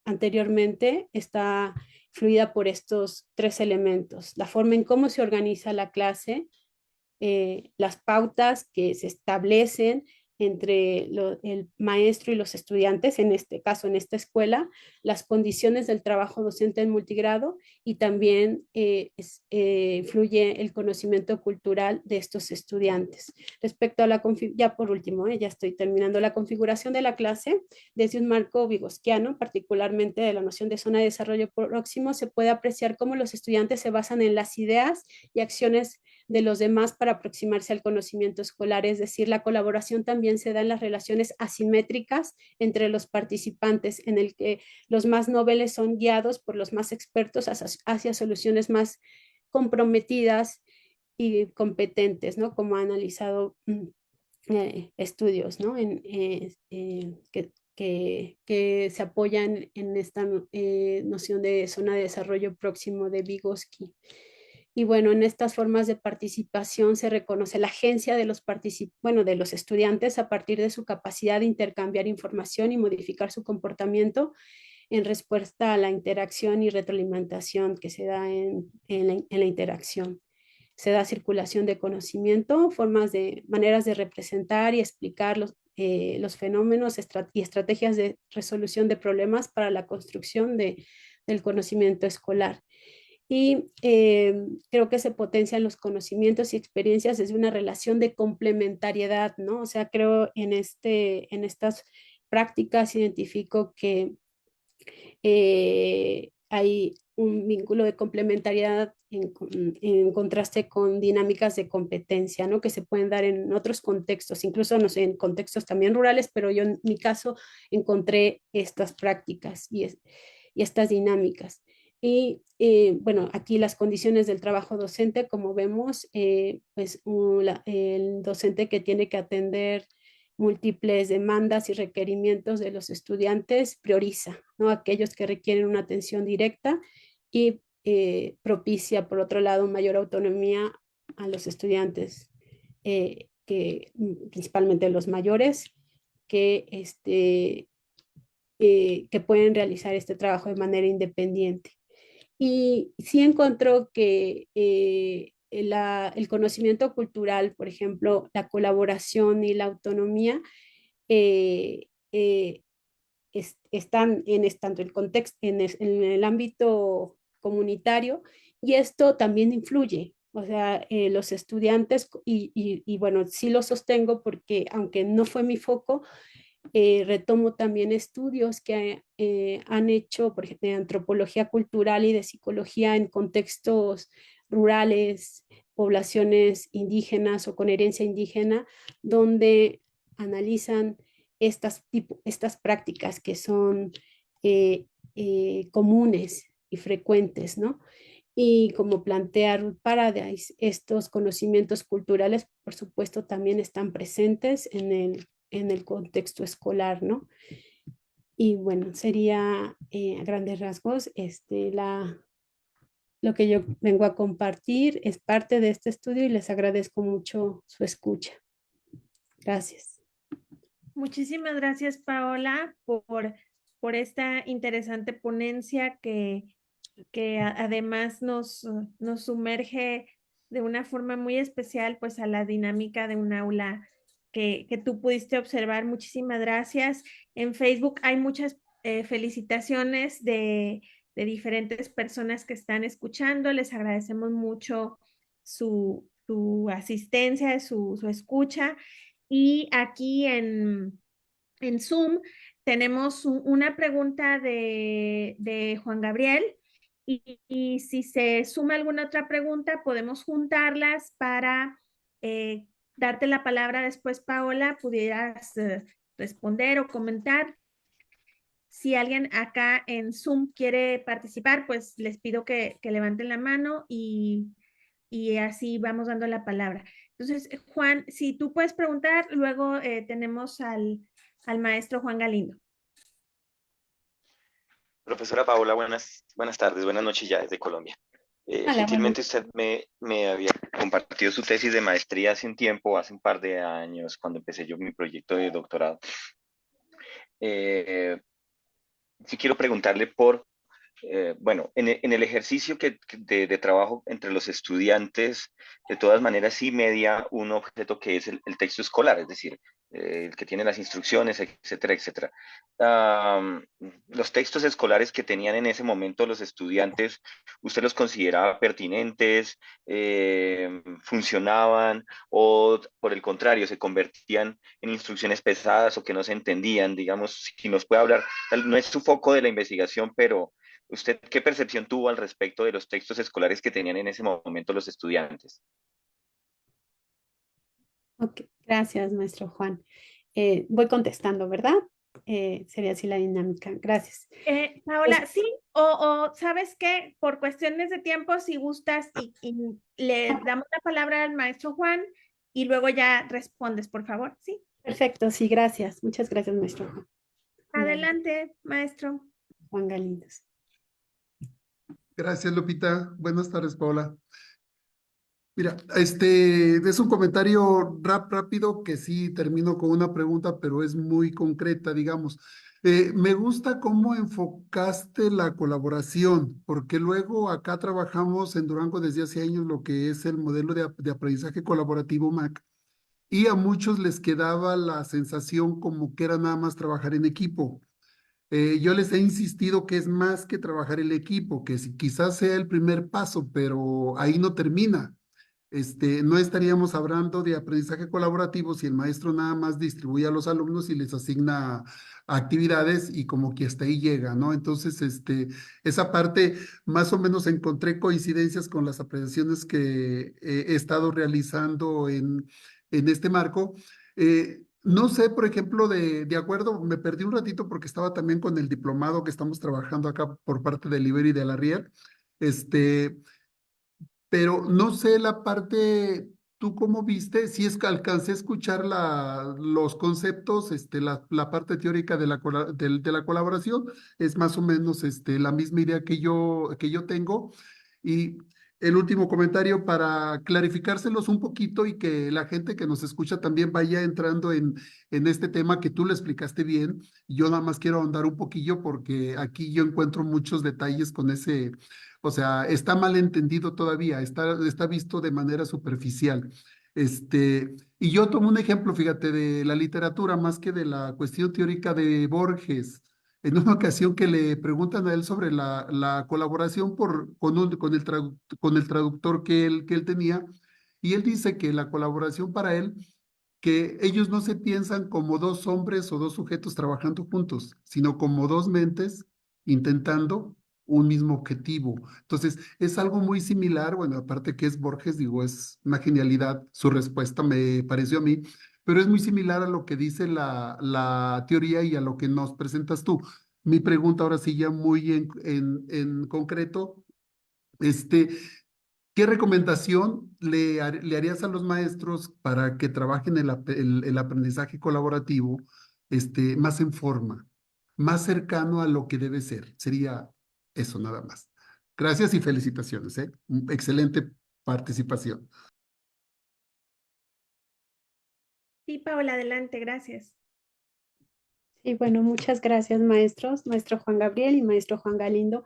anteriormente, está fluida por estos tres elementos: la forma en cómo se organiza la clase, las pautas que se establecen entre el maestro y los estudiantes, en este caso, en esta escuela, las condiciones del trabajo docente en multigrado y también fluye el conocimiento cultural de estos estudiantes. Respecto a ya por último, ya estoy terminando, la configuración de la clase desde un marco vygotsquiano, particularmente de la noción de zona de desarrollo próximo, se puede apreciar cómo los estudiantes se basan en las ideas y acciones de los demás para aproximarse al conocimiento escolar, es decir, la colaboración también se da en las relaciones asimétricas entre los participantes, en el que los más nobles son guiados por los más expertos hacia soluciones más comprometidas y competentes, ¿no? Como ha analizado estudios, ¿no? Que se apoyan en esta noción de zona de desarrollo próximo de Vygotsky. Y bueno, en estas formas de participación se reconoce la agencia de de los estudiantes a partir de su capacidad de intercambiar información y modificar su comportamiento en respuesta a la interacción y retroalimentación que se da en la interacción. Se da circulación de conocimiento, maneras de representar y explicar los fenómenos y estrategias de resolución de problemas para la construcción del conocimiento escolar. Y creo que se potencian los conocimientos y experiencias desde una relación de complementariedad, ¿no? O sea, creo en estas prácticas identifico que hay un vínculo de complementariedad en contraste con dinámicas de competencia, ¿no? Que se pueden dar en otros contextos, incluso no sé, en contextos también rurales, pero yo en mi caso encontré estas prácticas y estas dinámicas. Y bueno, aquí las condiciones del trabajo docente, como vemos, pues el docente que tiene que atender múltiples demandas y requerimientos de los estudiantes, prioriza, ¿no? Aquellos que requieren una atención directa y propicia, por otro lado, mayor autonomía a los estudiantes, principalmente los mayores, que pueden realizar este trabajo de manera independiente. Y sí encontró que el conocimiento cultural, por ejemplo, la colaboración y la autonomía, eh, eh, están tanto el contexto, en el ámbito comunitario, y esto también influye. O sea, los estudiantes, y bueno, sí lo sostengo porque aunque no fue mi foco, retomo también estudios que han hecho, por ejemplo, de antropología cultural y de psicología en contextos rurales, poblaciones indígenas o con herencia indígena, donde analizan estas prácticas que son comunes y frecuentes, ¿no? Y como plantea Ruth Paradise, estos conocimientos culturales, por supuesto, también están presentes en el contexto escolar, ¿no? Y bueno, sería a grandes rasgos lo que yo vengo a compartir, es parte de este estudio y les agradezco mucho su escucha. Gracias. Muchísimas gracias, Paola, por esta interesante ponencia que además nos sumerge de una forma muy especial pues a la dinámica de un aula que tú pudiste observar. Muchísimas gracias. En Facebook hay muchas felicitaciones de diferentes personas que están escuchando. Les agradecemos mucho su asistencia, su escucha. Y aquí en Zoom tenemos una pregunta de Juan Gabriel y si se suma alguna otra pregunta, podemos juntarlas para darte la palabra después, Paola, pudieras responder o comentar. Si alguien acá en Zoom quiere participar, pues les pido que levanten la mano y así vamos dando la palabra. Entonces, Juan, si tú puedes preguntar, luego tenemos al maestro Juan Galindo. Profesora Paola, buenas tardes, buenas noches ya desde Colombia. Hola, buenas. Gentilmente usted me había compartido su tesis de maestría hace un tiempo, hace un par de años, cuando empecé yo mi proyecto de doctorado. Eh, sí quiero preguntarle bueno, en el ejercicio de trabajo entre los estudiantes, de todas maneras sí media un objeto que es el texto escolar, es decir, el que tiene las instrucciones, etcétera, etcétera. Los textos escolares que tenían en ese momento los estudiantes, ¿usted los consideraba pertinentes, funcionaban o por el contrario se convertían en instrucciones pesadas o que no se entendían? Digamos, si nos puede hablar, no es su foco de la investigación, pero ¿usted qué percepción tuvo al respecto de los textos escolares que tenían en ese momento los estudiantes? Ok, gracias, maestro Juan. Voy contestando, ¿verdad? Sería así la dinámica. Gracias. Pues, Paola, sí, o sabes qué, por cuestiones de tiempo, si gustas y le damos la palabra al maestro Juan y luego ya respondes, por favor. Sí, perfecto, sí, gracias. Muchas gracias, maestro Juan. adelante, maestro. Juan Galindo. Gracias, Lupita. Buenas tardes, Paola. Mira, es un comentario rápido que sí termino con una pregunta, pero es muy concreta, digamos. Me gusta cómo enfocaste la colaboración, porque luego acá trabajamos en Durango desde hace años lo que es el modelo de aprendizaje colaborativo MAC. y a muchos les quedaba la sensación como que era nada más trabajar en equipo. Yo les he insistido que es más que trabajar el equipo, que si quizás sea el primer paso, pero ahí no termina. No estaríamos hablando de aprendizaje colaborativo si el maestro nada más distribuye a los alumnos y les asigna actividades y como que hasta ahí llega, ¿no? Entonces, esa parte más o menos encontré coincidencias con las apreciaciones que he estado realizando en este marco. No sé, por ejemplo, de acuerdo, me perdí un ratito porque estaba también con el diplomado que estamos trabajando acá por parte del Ibero y de la Rier. Este, pero no sé la parte, ¿tú cómo viste? Si es que alcancé a escuchar los conceptos, la parte teórica de de la colaboración, es más o menos la misma idea que yo tengo. Y el último comentario para clarificárselos un poquito y que la gente que nos escucha también vaya entrando en este tema que tú le explicaste bien. Yo nada más quiero ahondar un poquillo porque aquí yo encuentro muchos detalles con ese, o sea, está mal entendido todavía, está visto de manera superficial. Y yo tomo un ejemplo, fíjate, de la literatura más que de la cuestión teórica de Borges. En una ocasión que le preguntan a él sobre la colaboración con el traductor que él tenía, y él dice que la colaboración para él, que ellos no se piensan como dos hombres o dos sujetos trabajando juntos, sino como dos mentes intentando un mismo objetivo. Entonces, es algo muy similar, bueno, aparte que es Borges, digo, es una genialidad, su respuesta me pareció a mí, pero es muy similar a lo que dice la teoría y a lo que nos presentas tú. Mi pregunta ahora sí ya muy en concreto, este, ¿qué recomendación le harías a los maestros para que trabajen el aprendizaje colaborativo más en forma, más cercano a lo que debe ser? Sería eso nada más. Gracias y felicitaciones, ¿eh? Excelente participación. Sí, Paola, adelante, gracias. Y bueno, muchas gracias, maestros, maestro Juan Gabriel y maestro Juan Galindo,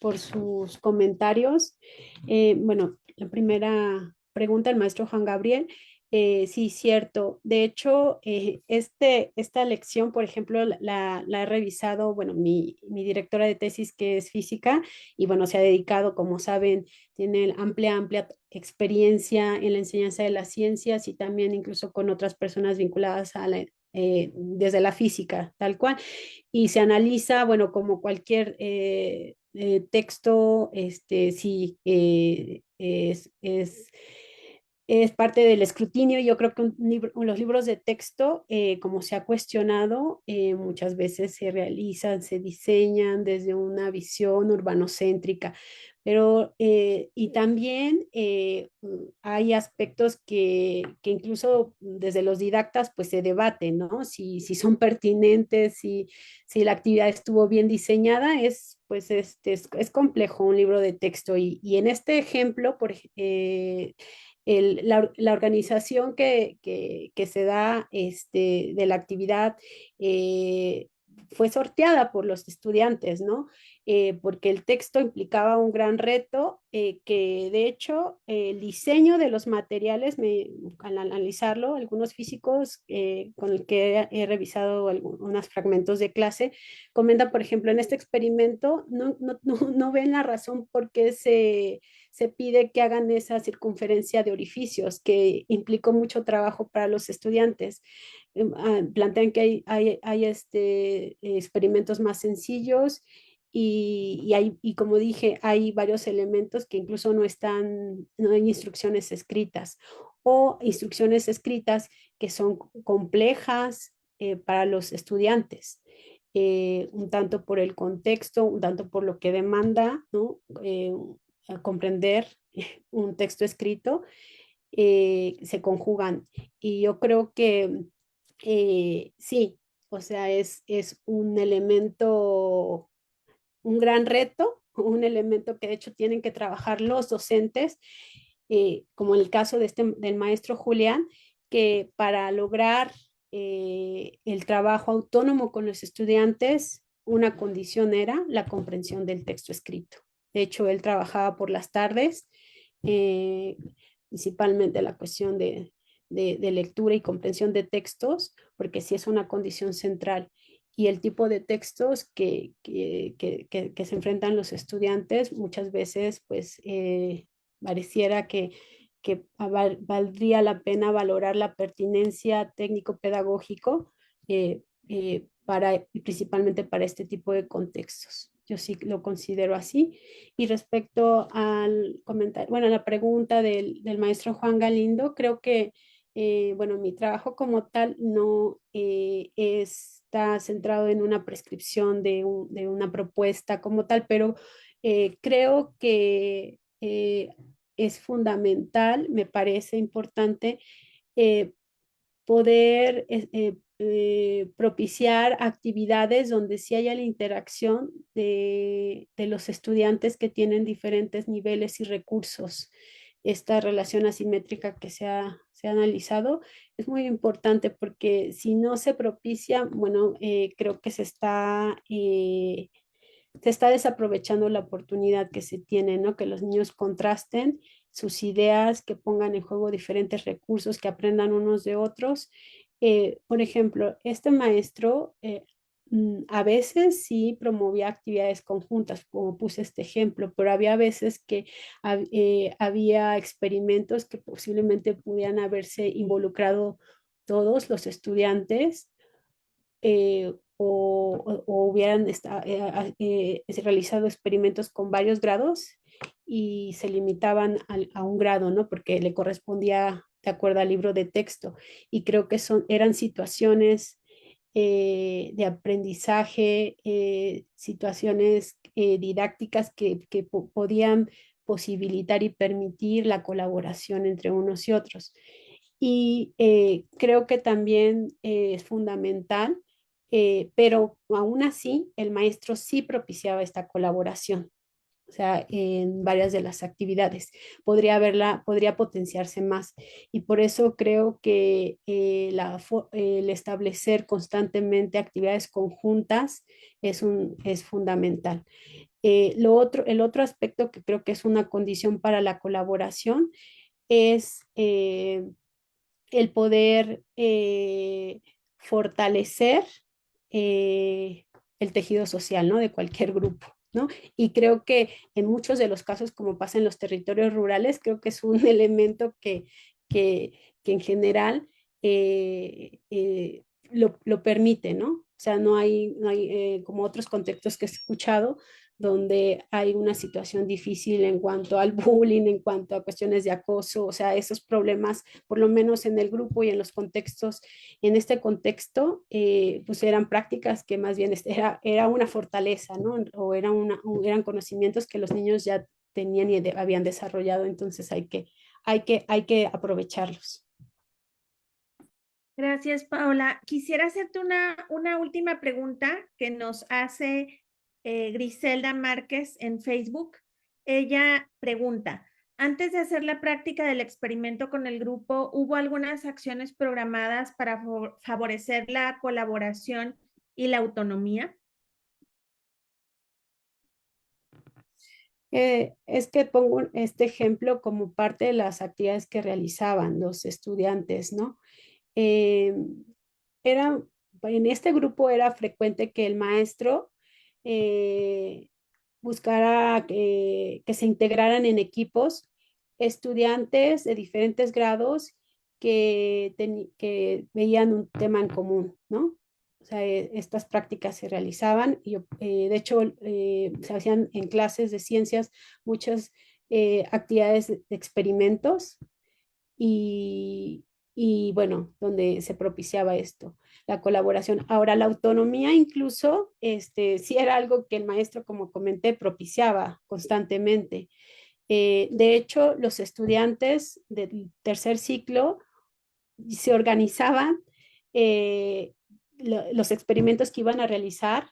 por sus comentarios. Bueno, la primera pregunta, el maestro Juan Gabriel. Sí, cierto. De hecho, esta lección, por ejemplo, la he revisado, bueno, mi directora de tesis, que es física, y bueno, se ha dedicado, como saben, tiene amplia experiencia en la enseñanza de las ciencias y también incluso con otras personas vinculadas a desde la física, tal cual. Y se analiza, bueno, como cualquier texto, sí, es parte del escrutinio. Yo creo que los libros de texto, como se ha cuestionado, muchas veces se realizan, se diseñan desde una visión urbanocéntrica, pero y también hay aspectos que incluso desde los didactas pues se debaten, ¿no? Si son pertinentes, si la actividad estuvo bien diseñada, pues es complejo un libro de texto. Y en este ejemplo, la organización que se da de la actividad fue sorteada por los estudiantes, ¿no? Porque el texto implicaba un gran reto, que de hecho el diseño de los materiales, al analizarlo, algunos físicos con el que he revisado algunos fragmentos de clase, comentan, por ejemplo, en este experimento no ven la razón por qué se pide que hagan esa circunferencia de orificios, que implicó mucho trabajo para los estudiantes. Plantean que hay experimentos más sencillos y como dije, hay varios elementos que incluso no hay instrucciones escritas o instrucciones escritas que son complejas para los estudiantes. Un tanto por el contexto, un tanto por lo que demanda, ¿no? A comprender un texto escrito, se conjugan. Y yo creo que sí, o sea, es un elemento, un gran reto, un elemento que de hecho tienen que trabajar los docentes, como en el caso del maestro Julián, que para lograr el trabajo autónomo con los estudiantes, una condición era la comprensión del texto escrito. De hecho, él trabajaba por las tardes, eh, principalmente la cuestión de lectura y comprensión de textos, porque sí es una condición central. Y el tipo de textos que se enfrentan los estudiantes muchas veces, pues, pareciera que valdría la pena valorar la pertinencia técnico-pedagógico y principalmente para este tipo de contextos. Yo sí lo considero así. Y respecto al comentario, bueno, la pregunta del maestro Juan Galindo, creo que, bueno, mi trabajo como tal no está centrado en una prescripción de una propuesta como tal, pero creo que es fundamental, me parece importante eh, poder propiciar actividades donde sí haya la interacción de los estudiantes que tienen diferentes niveles y recursos. Esta relación asimétrica que se ha analizado es muy importante porque si no se propicia, bueno, creo que se está desaprovechando la oportunidad que se tiene, ¿no? Que los niños contrasten sus ideas, que pongan en juego diferentes recursos, que aprendan unos de otros. Por ejemplo, este maestro a veces sí promovía actividades conjuntas, como puse este ejemplo, pero había veces que había experimentos que posiblemente pudieran haberse involucrado todos los estudiantes o hubieran realizado experimentos con varios grados y se limitaban a un grado, ¿no? Porque le correspondía de acuerdo al libro de texto. Y creo que eran situaciones de aprendizaje, situaciones didácticas que podían posibilitar y permitir la colaboración entre unos y otros. Y creo que también es fundamental, pero aún así el maestro sí propiciaba esta colaboración, o sea, en varias de las actividades. Podría potenciarse más. Y por eso creo que el establecer constantemente actividades conjuntas es fundamental. El otro aspecto que creo que es una condición para la colaboración es el poder fortalecer eh, el tejido social, ¿no? De cualquier grupo, ¿no? Y creo que en muchos de los casos, como pasa en los territorios rurales, creo que es un elemento que en general lo permite, ¿no? O sea, no hay como otros contextos que he escuchado donde hay una situación difícil en cuanto al bullying, en cuanto a cuestiones de acoso, o sea, esos problemas, por lo menos en el grupo y en los contextos, en este contexto, pues eran prácticas que más bien era una fortaleza, ¿no? O eran conocimientos que los niños ya tenían y habían desarrollado, entonces hay que aprovecharlos. Gracias, Paola. Quisiera hacerte una última pregunta que nos hace Griselda Márquez en Facebook. Ella pregunta, antes de hacer la práctica del experimento con el grupo, ¿hubo algunas acciones programadas para favorecer la colaboración y la autonomía? Es que pongo este ejemplo como parte de las actividades que realizaban los estudiantes, ¿no? Eh, era, en este grupo era frecuente que el maestro eh, buscara que se integraran en equipos estudiantes de diferentes grados que veían un tema en común, ¿no? O sea, estas prácticas se realizaban y de hecho se hacían en clases de ciencias muchas actividades de experimentos y, y bueno, donde se propiciaba esto, la colaboración. Ahora, la autonomía incluso, sí era algo que el maestro, como comenté, propiciaba constantemente. De hecho, los estudiantes del tercer ciclo se organizaban, eh, los experimentos que iban a realizar,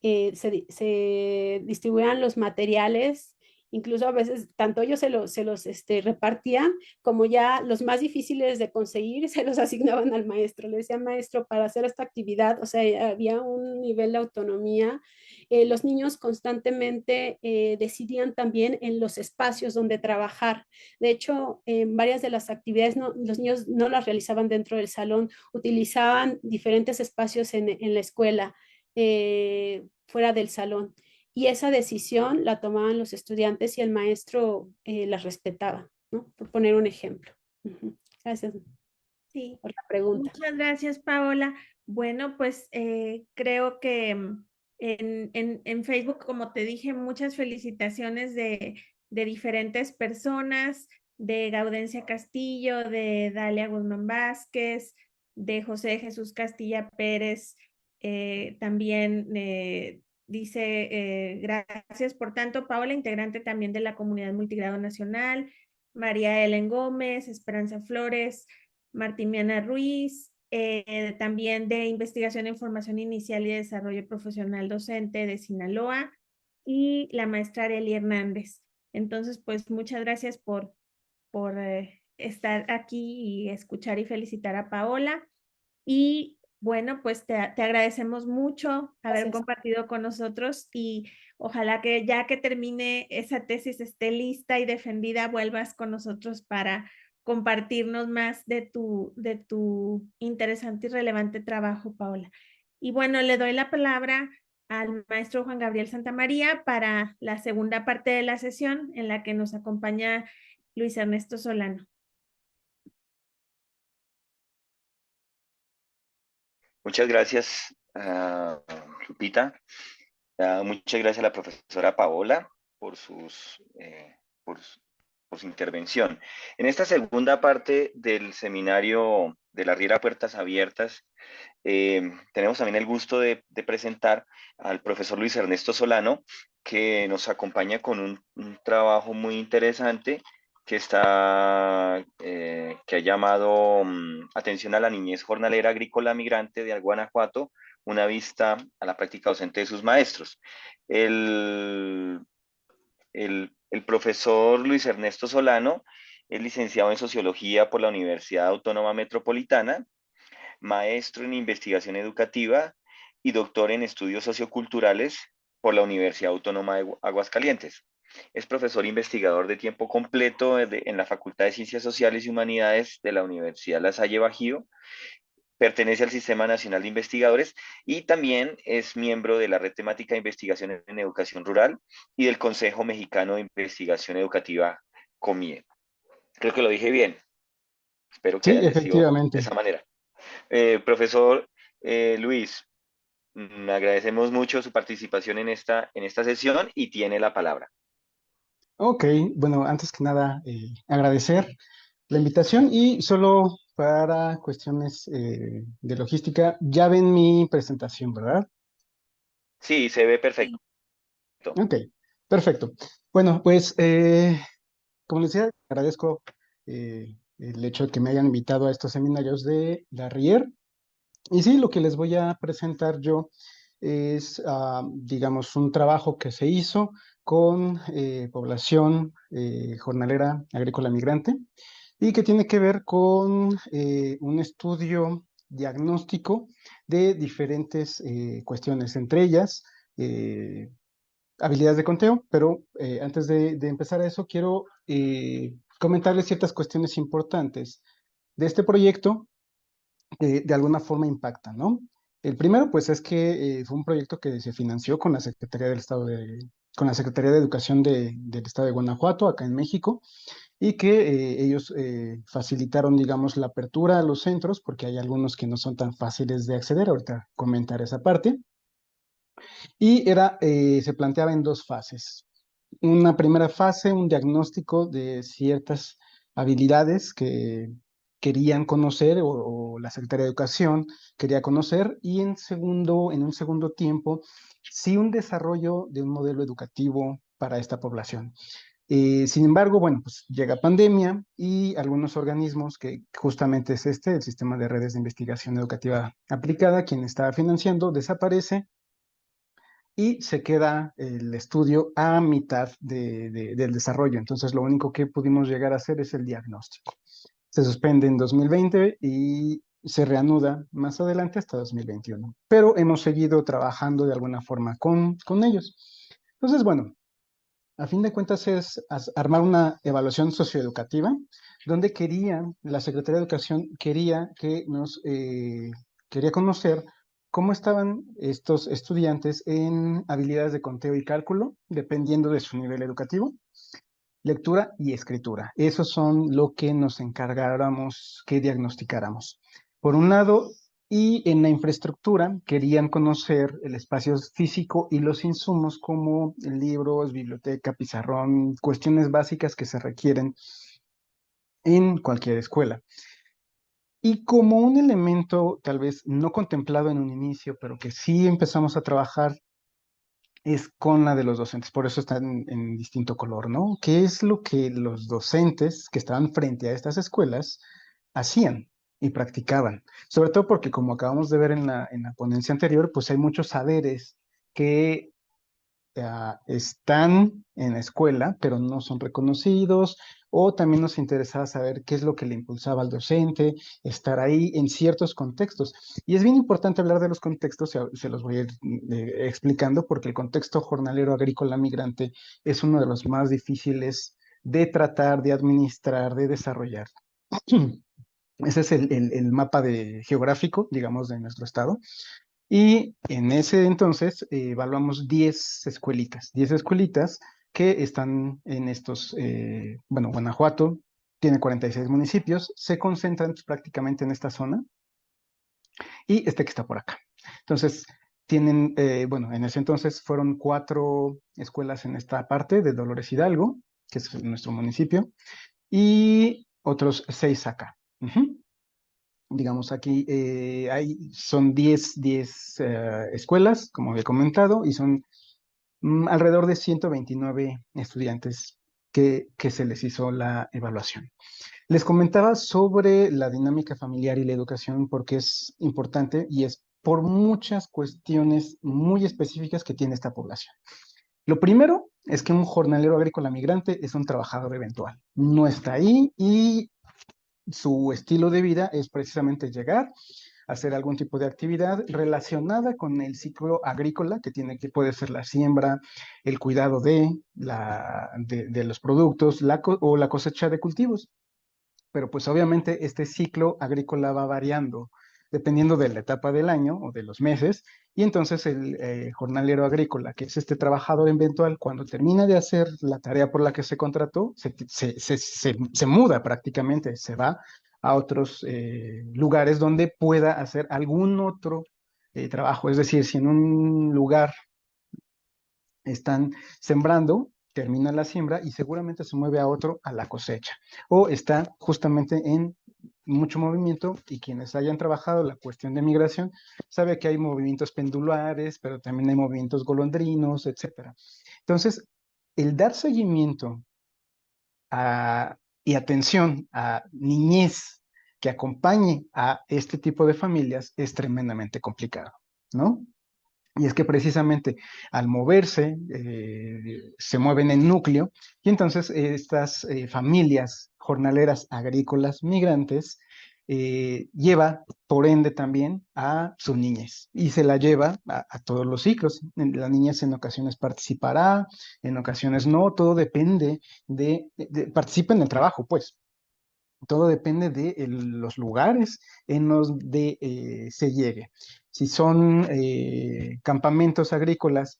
se distribuían los materiales Incluso a veces, tanto ellos se los repartían, como ya los más difíciles de conseguir, se los asignaban al maestro. Le decía, maestro, para hacer esta actividad, o sea, había un nivel de autonomía. Los niños constantemente decidían también en los espacios donde trabajar. De hecho, en varias de las actividades los niños no las realizaban dentro del salón, utilizaban diferentes espacios en la escuela, fuera del salón. Y esa decisión la tomaban los estudiantes y el maestro las respetaba, ¿no? Por poner un ejemplo. Gracias Sí, por la pregunta. muchas gracias, Paola. Bueno, pues creo que en Facebook, como te dije, muchas felicitaciones de diferentes personas, de Gaudencia Castillo, de Dalia Guzmán Vázquez, de José Jesús Castilla Pérez. También dice, gracias por tanto, Paola, integrante también de la comunidad multigrado nacional, María Ellen Gómez, Esperanza Flores, Martimiana Ruiz, también de Investigación en Formación Inicial y Desarrollo Profesional Docente de Sinaloa, y la maestra Arely Hernández. Entonces, pues muchas gracias por estar aquí y escuchar y felicitar a Paola. Y bueno, pues te agradecemos mucho haber Gracias. compartido con nosotros, y ojalá que ya que termine esa tesis esté lista y defendida, vuelvas con nosotros para compartirnos más de tu interesante y relevante trabajo, Paola. Y bueno, le doy la palabra al maestro Juan Gabriel Santamaría para la segunda parte de la sesión, en la que nos acompaña Luis Ernesto Solano. Muchas gracias, Lupita. Muchas gracias a la profesora Paola por por, por su intervención. En esta segunda parte del seminario de la Riera Puertas Abiertas, tenemos también el gusto de presentar al profesor Luis Ernesto Solano, que nos acompaña con un trabajo muy interesante que ha llamado Atención a la niñez jornalera agrícola migrante de Guanajuato, una vista a la práctica docente de sus maestros. El, el profesor Luis Ernesto Solano es licenciado en Sociología por la Universidad Autónoma Metropolitana, maestro en investigación educativa y doctor en estudios socioculturales por la Universidad Autónoma de Aguascalientes. Es profesor investigador de tiempo completo en la Facultad de Ciencias Sociales y Humanidades de la Universidad La Salle Bajío. Pertenece al Sistema Nacional de Investigadores y también es miembro de la Red Temática de Investigación en Educación Rural y del Consejo Mexicano de Investigación Educativa, COMIE. Creo que lo dije bien. Espero que Sí, haya sido de efectivamente. esa manera. Profesor Luis, agradecemos mucho su participación en esta sesión y tiene la palabra. Ok, bueno, antes que nada, agradecer la invitación y solo para cuestiones de logística, ya ven mi presentación, ¿verdad? Sí, se ve perfecto. Ok, perfecto. Bueno, pues como les decía, agradezco el hecho de que me hayan invitado a estos seminarios de la RIER. Y sí, lo que les voy a presentar yo es, digamos, un trabajo que se hizo con población jornalera agrícola migrante y que tiene que ver con un estudio diagnóstico de diferentes cuestiones, entre ellas eh, habilidades de conteo, pero antes de empezar eso, quiero comentarles ciertas cuestiones importantes de este proyecto que de alguna forma impactan, ¿no? El primero, pues, es que fue un proyecto que se financió con la Secretaría del Estado con la Secretaría de Educación del Estado de Guanajuato, acá en México, y que ellos facilitaron, digamos, la apertura a los centros, porque hay algunos que no son tan fáciles de acceder, ahorita comentar esa parte, y se planteaba en dos fases. Una primera fase, un diagnóstico de ciertas habilidades que querían conocer o la Secretaría de Educación quería conocer y en un segundo tiempo, sí un desarrollo de un modelo educativo para esta población. Sin embargo, bueno, pues llega pandemia y algunos organismos que justamente es el Sistema de Redes de Investigación Educativa Aplicada, quien estaba financiando, desaparece y se queda el estudio a mitad del desarrollo. Entonces, lo único que pudimos llegar a hacer es el diagnóstico. Se suspende en 2020 y se reanuda más adelante hasta 2021. Pero hemos seguido trabajando de alguna forma con ellos. Entonces, bueno, a fin de cuentas es armar una evaluación socioeducativa donde la Secretaría de Educación quería conocer cómo estaban estos estudiantes en habilidades de conteo y cálculo, dependiendo de su nivel educativo, lectura y escritura. Esos son lo que nos encargáramos que diagnosticáramos. Por un lado, y en la infraestructura querían conocer el espacio físico y los insumos como libros, biblioteca, pizarrón, cuestiones básicas que se requieren en cualquier escuela. Y como un elemento tal vez no contemplado en un inicio, pero que sí empezamos a trabajar, es con la de los docentes, por eso están en distinto color, ¿no? ¿Qué es lo que los docentes que estaban frente a estas escuelas hacían y practicaban? Sobre todo porque, como acabamos de ver en la ponencia anterior, pues hay muchos saberes que están en la escuela, pero no son reconocidos, o también nos interesaba saber qué es lo que le impulsaba al docente, estar ahí en ciertos contextos. Y es bien importante hablar de los contextos, se los voy a ir explicando, porque el contexto jornalero agrícola migrante es uno de los más difíciles de tratar, de administrar, de desarrollar. Ese es el mapa geográfico, digamos, de nuestro estado. Y en ese entonces evaluamos 10 escuelitas que están en bueno, Guanajuato tiene 46 municipios, se concentran prácticamente en esta zona y este que está por acá. Entonces, bueno, en ese entonces fueron 4 escuelas en esta parte de Dolores Hidalgo, que es nuestro municipio, y otros 6 acá. Digamos, aquí son 10 escuelas, como había comentado, y son alrededor de 129 estudiantes que se les hizo la evaluación. Les comentaba sobre la dinámica familiar y la educación porque es importante y es por muchas cuestiones muy específicas que tiene esta población. Lo primero es que un jornalero agrícola migrante es un trabajador eventual. No está ahí y su estilo de vida es precisamente llegar, hacer algún tipo de actividad relacionada con el ciclo agrícola, que puede ser la siembra, el cuidado de los productos o la cosecha de cultivos. Pero pues obviamente este ciclo agrícola va variando dependiendo de la etapa del año o de los meses, y entonces el jornalero agrícola, que es este trabajador eventual, cuando termina de hacer la tarea por la que se contrató, se muda prácticamente, se va a otros lugares donde pueda hacer algún otro trabajo. Es decir, si en un lugar están sembrando, termina la siembra y seguramente se mueve a otro a la cosecha. O está justamente en mucho movimiento y quienes hayan trabajado la cuestión de migración sabe que hay movimientos pendulares, pero también hay movimientos golondrinos, etc. Entonces, el dar seguimiento y atención a niñez que acompañe a este tipo de familias es tremendamente complicado, ¿no? Y es que precisamente al moverse, se mueven en núcleo, y entonces estas familias jornaleras agrícolas migrantes lleva, por ende, también a su niñez, y se la lleva a todos los ciclos. La niñez en ocasiones participará, en ocasiones no, todo depende participa en el trabajo, pues. Todo depende de los lugares en los de se llegue. Si son campamentos agrícolas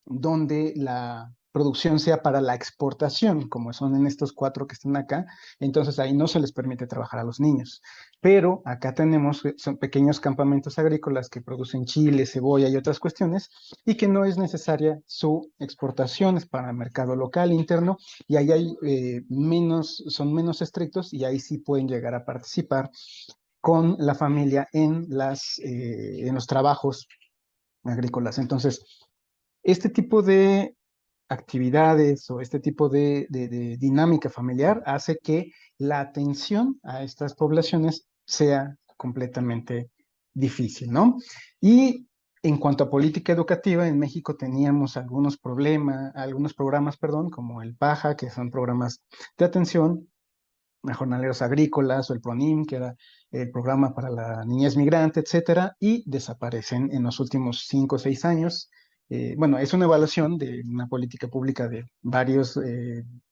donde la producción sea para la exportación, como son en estos 4 que están acá, entonces ahí no se les permite trabajar a los niños. Pero acá tenemos, son pequeños campamentos agrícolas que producen chile, cebolla y otras cuestiones, y que no es necesaria su exportación, es para el mercado local, interno, y ahí hay son menos estrictos, y ahí sí pueden llegar a participar con la familia en los trabajos agrícolas. Entonces, este tipo de actividades o este tipo de dinámica familiar hace que la atención a estas poblaciones sea completamente difícil, ¿no? Y En cuanto a política educativa, en México teníamos algunos programas, perdón, como el PAJA, que son programas de atención a jornaleros agrícolas, o el PRONIM, que era el programa para la niñez migrante, etcétera, y desaparecen en los últimos 5 o 6 años. Bueno, es una evaluación de una política pública de varios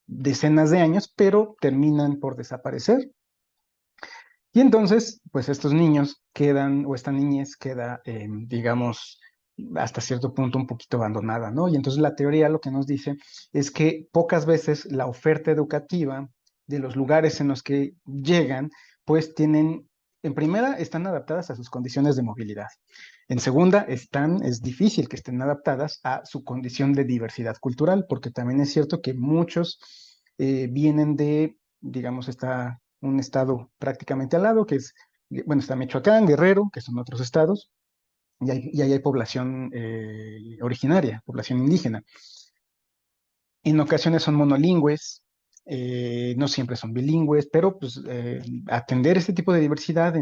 decenas de años, pero terminan por desaparecer. Y entonces, pues estos niños quedan, o esta niñez queda, digamos, hasta cierto punto un poquito abandonada, ¿no? Y entonces la teoría lo que nos dice es que pocas veces la oferta educativa de los lugares en los que llegan, pues tienen, en primera, están adaptadas a sus condiciones de movilidad. En segunda, es difícil que estén adaptadas a su condición de diversidad cultural, porque también es cierto que muchos vienen de, digamos, un estado prácticamente al lado, que es, bueno, está Michoacán, Guerrero, que son otros estados, y ahí hay población originaria, población indígena. En ocasiones son monolingües, no siempre son bilingües, pero pues atender este tipo de diversidad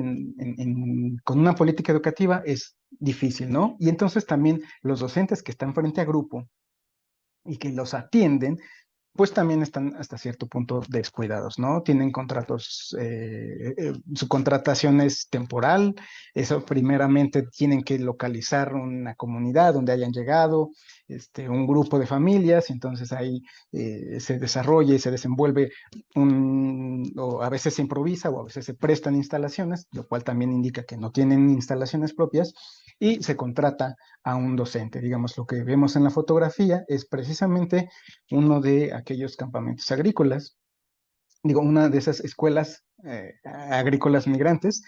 con una política educativa es difícil, ¿no? Y entonces también los docentes que están frente a grupo y que los atienden, pues también están hasta cierto punto descuidados, ¿no? Tienen contratos, su contratación es temporal, eso primeramente tienen que localizar una comunidad donde hayan llegado, un grupo de familias, entonces ahí se desarrolla y se desenvuelve o a veces se improvisa o a veces se prestan instalaciones, lo cual también indica que no tienen instalaciones propias y se contrata a un docente. Digamos, lo que vemos en la fotografía es precisamente uno de aquellos campamentos agrícolas, digo, una de esas escuelas agrícolas migrantes,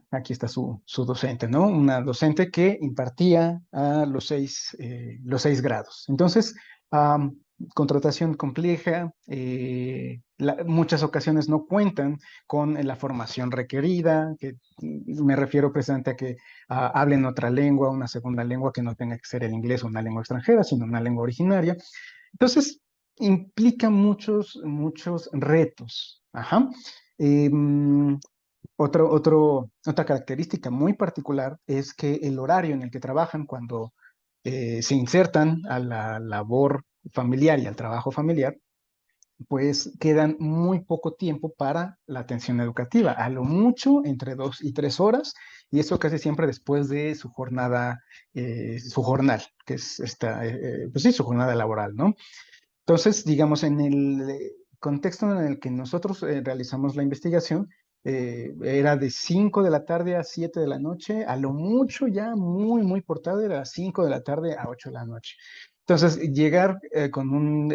aquí está su docente, ¿no? Una docente que impartía a los seis grados. Entonces, contratación compleja, muchas ocasiones no cuentan con la formación requerida, que me refiero precisamente a que hablen otra lengua, una segunda lengua que no tenga que ser el inglés o una lengua extranjera, sino una lengua originaria. Entonces, implica muchos retos. Ajá. Em, otra característica muy particular es que el horario en el que trabajan cuando se insertan a la labor familiar y al trabajo familiar, pues quedan muy poco tiempo para la atención educativa, a lo mucho entre 2 y 3 horas, y eso casi siempre después de su jornada, su jornal, que es pues sí, su jornada laboral, ¿no? Entonces, digamos, en el contexto en el que nosotros realizamos la investigación, era de 5 de la tarde a 7 de la noche, a lo mucho ya muy, muy por tarde, era 5 de la tarde a 8 de la noche. Entonces, llegar con un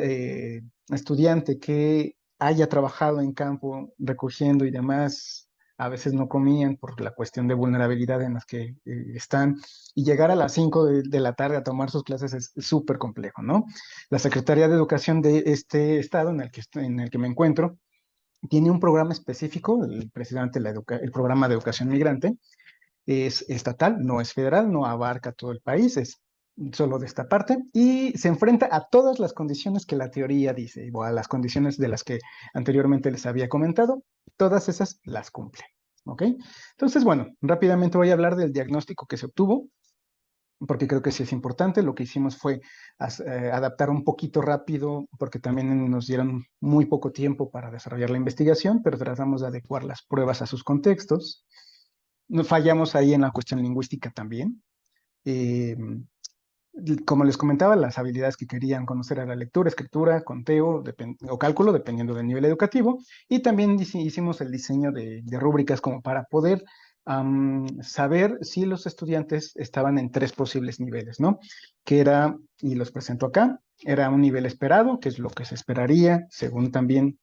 estudiante que haya trabajado en campo recogiendo y demás, a veces no comían por la cuestión de vulnerabilidad en las que están, y llegar a las 5 de la tarde a tomar sus clases es súper complejo, ¿no? La Secretaría de Educación de este estado en el que me encuentro tiene un programa específico, precisamente el programa de educación migrante, es estatal, no es federal, no abarca todo el país, es solo de esta parte, y se enfrenta a todas las condiciones que la teoría dice, o a las condiciones de las que anteriormente les había comentado, todas esas las cumple. ¿Ok? Entonces, bueno, rápidamente voy a hablar del diagnóstico que se obtuvo, porque creo que sí es importante. Lo que hicimos fue adaptar un poquito rápido, porque también nos dieron muy poco tiempo para desarrollar la investigación, pero tratamos de adecuar las pruebas a sus contextos. Nos fallamos ahí en la cuestión lingüística también. Eh, como les comentaba, las habilidades que querían conocer era lectura, escritura, conteo o cálculo, dependiendo del nivel educativo, y también hicimos el diseño de rúbricas como para poder saber si los estudiantes estaban en 3 posibles niveles, ¿no? Que era, y los presento acá, era un nivel esperado, que es lo que se esperaría, según también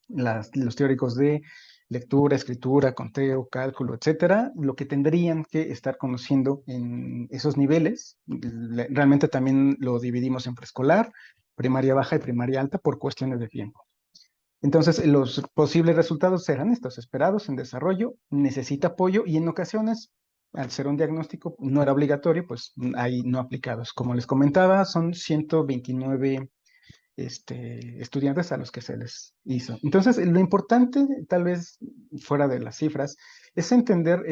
los teóricos de lectura, escritura, conteo, cálculo, etcétera, lo que tendrían que estar conociendo en esos niveles. Realmente también lo dividimos en preescolar, primaria baja y primaria alta por cuestiones de tiempo. Entonces, los posibles resultados serán estos: esperados en desarrollo, necesita apoyo, y en ocasiones, al ser un diagnóstico, no era obligatorio, pues hay no aplicados. Como les comentaba, son 129 estudiantes a los que se les hizo. Entonces, lo importante, tal vez fuera de las cifras, es entender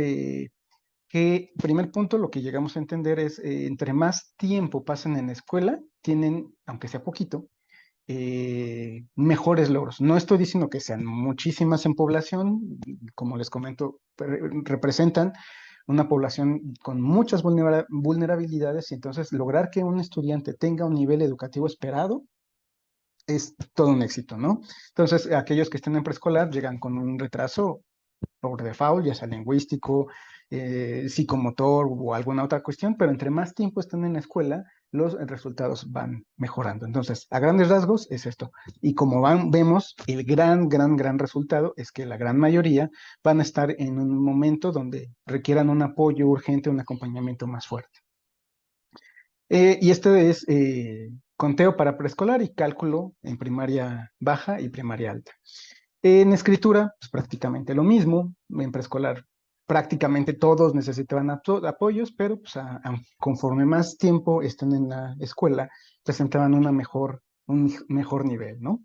que, primer punto, lo que llegamos a entender es, entre más tiempo pasan en la escuela, tienen, aunque sea poquito, mejores logros. No estoy diciendo que sean muchísimas en población, como les comento, representan una población con muchas vulnerabilidades y entonces lograr que un estudiante tenga un nivel educativo esperado es todo un éxito, ¿no? Entonces, aquellos que estén en preescolar llegan con un retraso por default, ya sea lingüístico, psicomotor o alguna otra cuestión, pero entre más tiempo estén en la escuela, los resultados van mejorando. Entonces, a grandes rasgos es esto. Y como vemos, el gran resultado es que la gran mayoría van a estar en un momento donde requieran un apoyo urgente, un acompañamiento más fuerte. Y este es conteo para preescolar y cálculo en primaria baja y primaria alta. En escritura, pues prácticamente lo mismo. En preescolar, prácticamente todos necesitaban apoyos, pero pues, conforme más tiempo estén en la escuela, presentaban un mejor nivel, ¿no?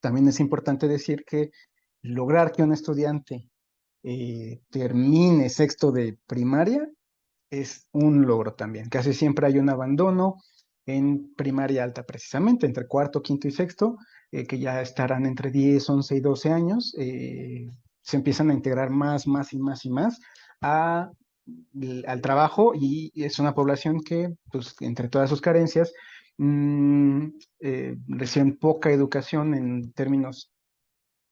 También es importante decir que lograr que un estudiante termine sexto de primaria es un logro también. Casi siempre hay un abandono en primaria alta, precisamente, entre cuarto, quinto y sexto, que ya estarán entre 10, 11 y 12 años, se empiezan a integrar más al trabajo y es una población que, pues, entre todas sus carencias, reciben poca educación en términos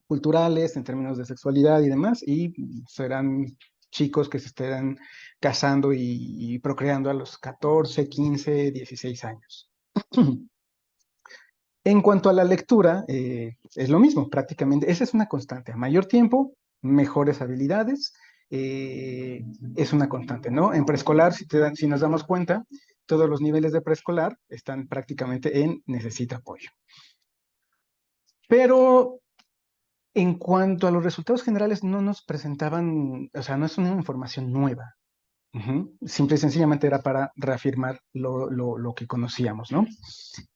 culturales, en términos de sexualidad y demás, y serán chicos que se estarán casando y procreando a los 14, 15, 16 años. En cuanto a la lectura, es lo mismo, prácticamente. Esa es una constante. A mayor tiempo, mejores habilidades. Es una constante, ¿no? En preescolar, si nos damos cuenta, todos los niveles de preescolar están prácticamente en necesita apoyo. Pero en cuanto a los resultados generales, no nos presentaban, o sea, no es una información nueva. Simple y sencillamente era para reafirmar lo que conocíamos, ¿no?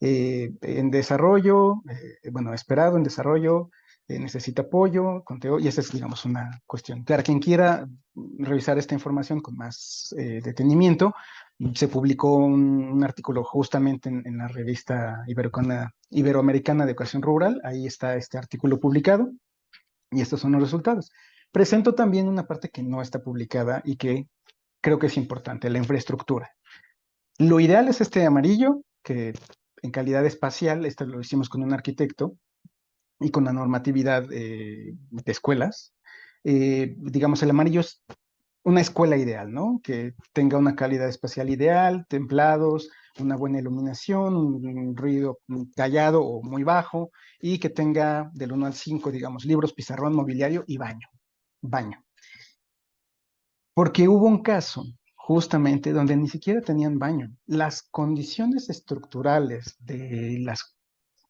En desarrollo, bueno, esperado en desarrollo, necesita apoyo, conteo, y esa es, digamos, una cuestión. Para quien quiera revisar esta información con más detenimiento, se publicó un artículo justamente en la revista Iberoamericana de Educación Rural, ahí está este artículo publicado, y estos son los resultados. Presento también una parte que no está publicada y que creo que es importante, la infraestructura. Lo ideal es este amarillo, que en calidad espacial, esto lo hicimos con un arquitecto y con la normatividad de escuelas. Digamos, el amarillo es una escuela ideal, ¿no? Que tenga una calidad espacial ideal, templados, una buena iluminación, un ruido callado o muy bajo, y que tenga del 1 al 5, digamos, libros, pizarrón, mobiliario y baño. Baño. Porque hubo un caso justamente donde ni siquiera tenían baño. Las condiciones estructurales de las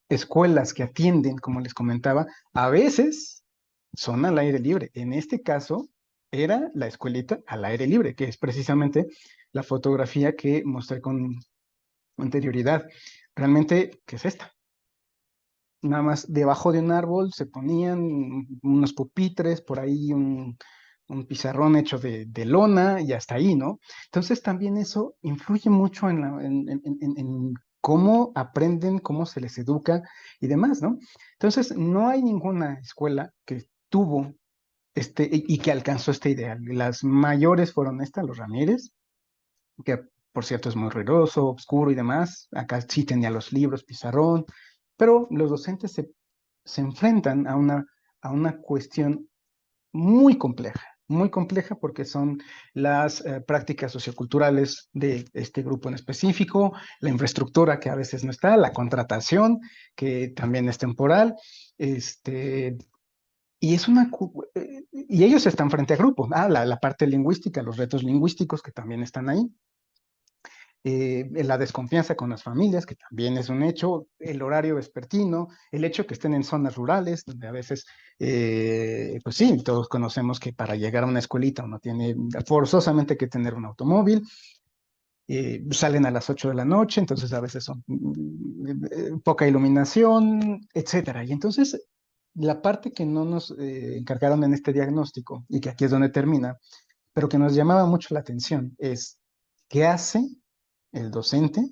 escuelas que atienden, como les comentaba, a veces son al aire libre. En este caso, era la escuelita al aire libre, que es precisamente la fotografía que mostré con anterioridad. Realmente, ¿qué es esta? Nada más debajo de un árbol se ponían unos pupitres, por ahí un pizarrón hecho de lona y hasta ahí, ¿no? Entonces también eso influye mucho en cómo aprenden, cómo se les educa y demás, ¿no? Entonces no hay ninguna escuela que tuvo y que alcanzó este ideal. Las mayores fueron estas, los Ramírez, que por cierto es muy ruidoso, oscuro y demás. Acá sí tenía los libros, pizarrón, pero los docentes se enfrentan a una cuestión muy compleja porque son las prácticas socioculturales de este grupo en específico, la infraestructura que a veces no está, la contratación que también es temporal, y ellos están frente a grupo. La parte lingüística, los retos lingüísticos que también están ahí. La desconfianza con las familias, que también es un hecho, el horario vespertino, el hecho que estén en zonas rurales, donde a veces, pues sí, todos conocemos que para llegar a una escuelita uno tiene forzosamente que tener un automóvil, salen a las 8 de la noche, entonces a veces son poca iluminación, etcétera. Y entonces la parte que no nos encargaron en este diagnóstico, y que aquí es donde termina, pero que nos llamaba mucho la atención es qué hace el docente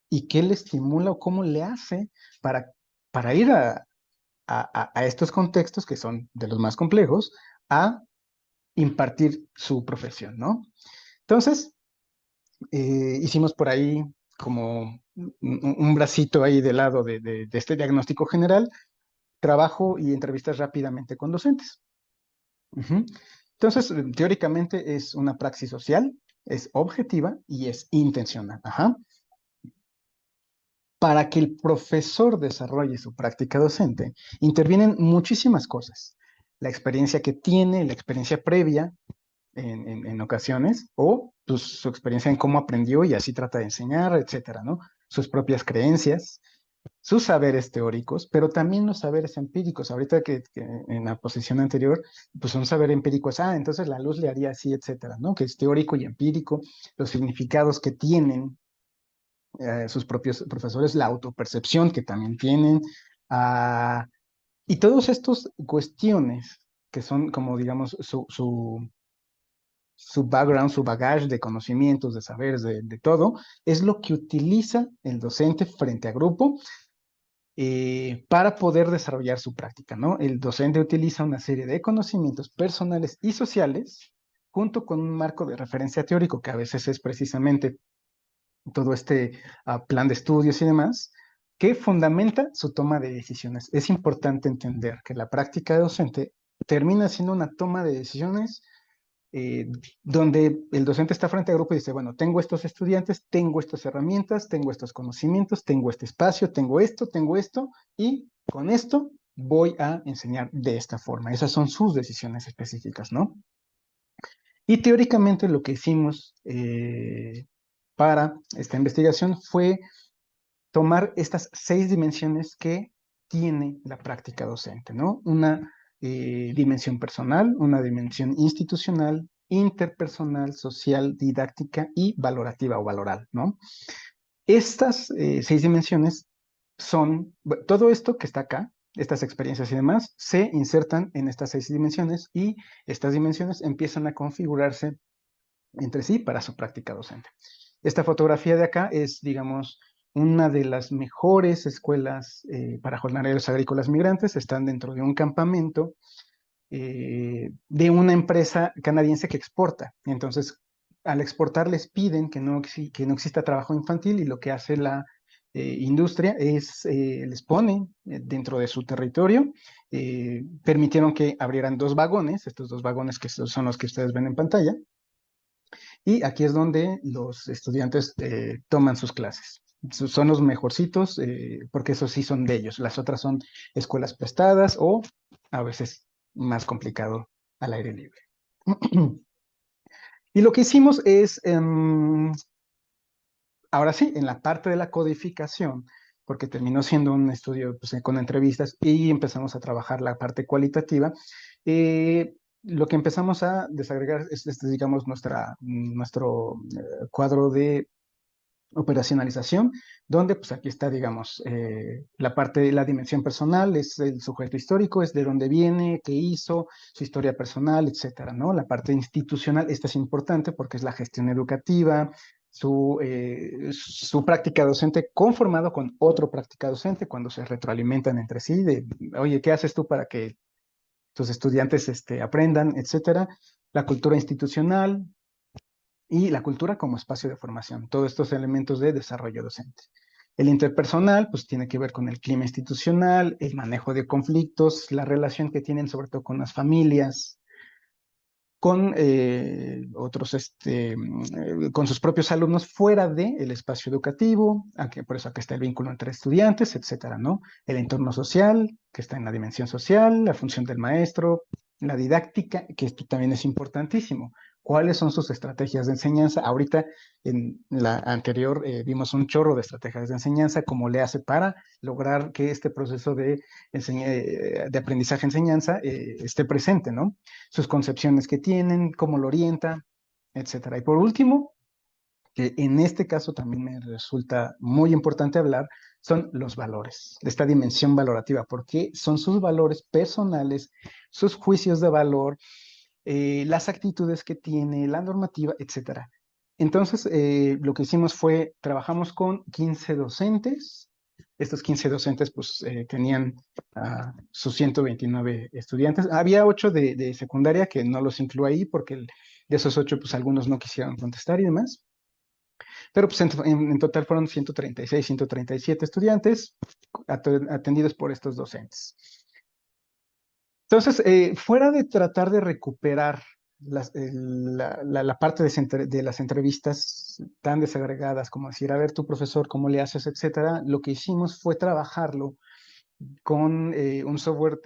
y qué le estimula o cómo le hace para ir a estos contextos que son de los más complejos, a impartir su profesión, ¿no? Entonces, hicimos por ahí como un bracito ahí de lado de este diagnóstico general, trabajo y entrevistas rápidamente con docentes. Ujú. Entonces, teóricamente es una praxis social, es objetiva y es intencional. Ajá. Para que el profesor desarrolle su práctica docente, intervienen muchísimas cosas. La experiencia que tiene, la experiencia previa en ocasiones, o pues, su experiencia en cómo aprendió y así trata de enseñar, etcétera, ¿no? Sus propias creencias, sus saberes teóricos, pero también los saberes empíricos. Ahorita que en la posición anterior, pues un saber empírico es, entonces la luz le haría así, etcétera, ¿no? Que es teórico y empírico, los significados que tienen sus propios profesores, la autopercepción que también tienen, y todas estas cuestiones que son como, digamos, su background, su bagaje de conocimientos, de saberes, de todo, es lo que utiliza el docente frente a grupo para poder desarrollar su práctica, ¿no? El docente utiliza una serie de conocimientos personales y sociales junto con un marco de referencia teórico, que a veces es precisamente todo este plan de estudios y demás, que fundamenta su toma de decisiones. Es importante entender que la práctica docente termina siendo una toma de decisiones donde el docente está frente al grupo y dice, bueno, tengo estos estudiantes, tengo estas herramientas, tengo estos conocimientos, tengo este espacio, tengo esto, y con esto voy a enseñar de esta forma. Esas son sus decisiones específicas, ¿no? Y teóricamente lo que hicimos para esta investigación fue tomar estas 6 dimensiones que tiene la práctica docente, ¿no? Una dimensión personal, una dimensión institucional, interpersonal, social, didáctica y valorativa o valoral, ¿no? Estas 6 dimensiones son, todo esto que está acá, estas experiencias y demás, se insertan en estas 6 dimensiones y estas dimensiones empiezan a configurarse entre sí para su práctica docente. Esta fotografía de acá es, digamos, una de las mejores escuelas para jornaleros agrícolas migrantes. Están dentro de un campamento de una empresa canadiense que exporta. Entonces, al exportar les piden que no exista trabajo infantil y lo que hace la industria es, les pone dentro de su territorio, permitieron que abrieran 2 vagones, estos 2 vagones que son los que ustedes ven en pantalla, y aquí es donde los estudiantes toman sus clases. Son los mejorcitos, porque esos sí son de ellos. Las otras son escuelas prestadas o a veces más complicado al aire libre. Y lo que hicimos es, ahora sí, en la parte de la codificación, porque terminó siendo un estudio pues, con entrevistas y empezamos a trabajar la parte cualitativa, lo que empezamos a desagregar es, digamos, nuestro cuadro de operacionalización, donde pues aquí está, digamos, la parte de la dimensión personal, es el sujeto histórico, es de dónde viene, qué hizo, su historia personal, etcétera, ¿no? La parte institucional, esta es importante porque es la gestión educativa, su práctica docente conformado con otro práctica docente cuando se retroalimentan entre sí, de, oye, ¿qué haces tú para que tus estudiantes aprendan, etcétera? La cultura institucional, y la cultura como espacio de formación, todos estos elementos de desarrollo docente. El interpersonal, pues tiene que ver con el clima institucional, el manejo de conflictos, la relación que tienen sobre todo con las familias, con otros, con sus propios alumnos fuera del espacio educativo, aquí, por eso acá está el vínculo entre estudiantes, etcétera, ¿no? El entorno social, que está en la dimensión social, la función del maestro, la didáctica, que esto también es importantísimo. ¿Cuáles son sus estrategias de enseñanza? Ahorita en la anterior vimos un chorro de estrategias de enseñanza, cómo le hace para lograr que este proceso de aprendizaje-enseñanza esté presente, ¿no? Sus concepciones que tienen, cómo lo orienta, etcétera. Y por último, que en este caso también me resulta muy importante hablar, son los valores, de esta dimensión valorativa, porque son sus valores personales, sus juicios de valor, las actitudes que tiene, la normativa, etcétera. Entonces, lo que hicimos fue, trabajamos con 15 docentes. Estos 15 docentes, pues, tenían sus 129 estudiantes. Había 8 de secundaria que no los incluí ahí porque de esos 8, pues, algunos no quisieron contestar y demás. Pero, pues, en total fueron 136, 137 estudiantes atendidos por estos docentes. Entonces, fuera de tratar de recuperar la parte de las entrevistas tan desagregadas, como decir, a ver, tu profesor, ¿cómo le haces, etcétera? Lo que hicimos fue trabajarlo con un software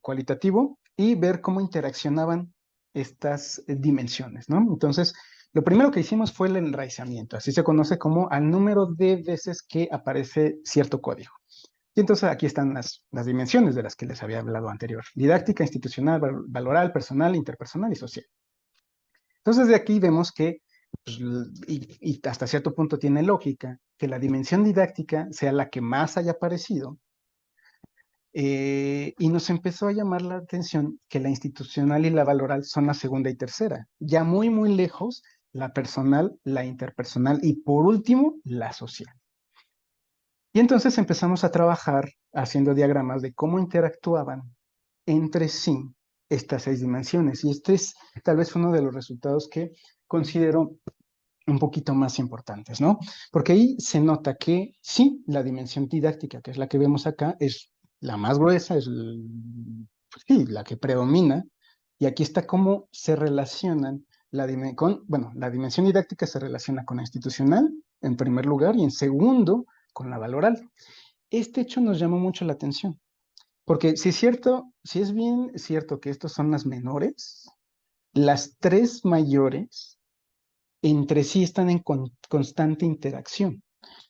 cualitativo y ver cómo interaccionaban estas dimensiones, ¿no? Entonces, lo primero que hicimos fue el enraizamiento, así se conoce como al número de veces que aparece cierto código. Y entonces aquí están las dimensiones de las que les había hablado anterior. Didáctica, institucional, valoral, personal, interpersonal y social. Entonces de aquí vemos que, pues, y hasta cierto punto tiene lógica, que la dimensión didáctica sea la que más haya aparecido. Y nos empezó a llamar la atención que la institucional y la valoral son la segunda y tercera. Ya muy, muy lejos, la personal, la interpersonal y por último, la social. Y entonces empezamos a trabajar haciendo diagramas de cómo interactuaban entre sí estas 6 dimensiones. Y este es tal vez uno de los resultados que considero un poquito más importantes, ¿no? Porque ahí se nota que sí, la dimensión didáctica, que es la que vemos acá, es la más gruesa, es pues sí, la que predomina. Y aquí está cómo se relacionan la dimensión didáctica se relaciona con la institucional, en primer lugar, y en segundo, con la valoral. Este hecho nos llamó mucho la atención, porque si es cierto, si es bien cierto que estos son las menores, las 3 mayores entre sí están en constante interacción.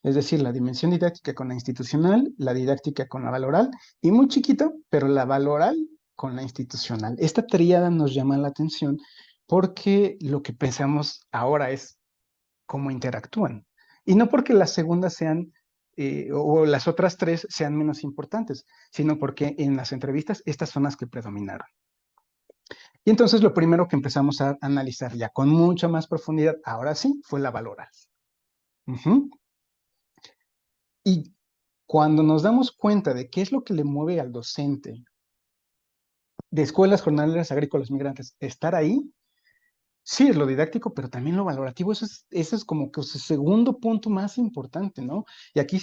Es decir, la dimensión didáctica con la institucional, la didáctica con la valoral, y muy chiquito, pero la valoral con la institucional. Esta tríada nos llama la atención porque lo que pensamos ahora es cómo interactúan. Y no porque las segundas sean, o las otras 3 sean menos importantes, sino porque en las entrevistas estas son las que predominaron. Y entonces lo primero que empezamos a analizar ya con mucha más profundidad, ahora sí, fue la valoral. Y cuando nos damos cuenta de qué es lo que le mueve al docente de escuelas jornaleras agrícolas migrantes estar ahí, sí, es lo didáctico, pero también lo valorativo, eso es como que su segundo punto más importante, ¿no? Y aquí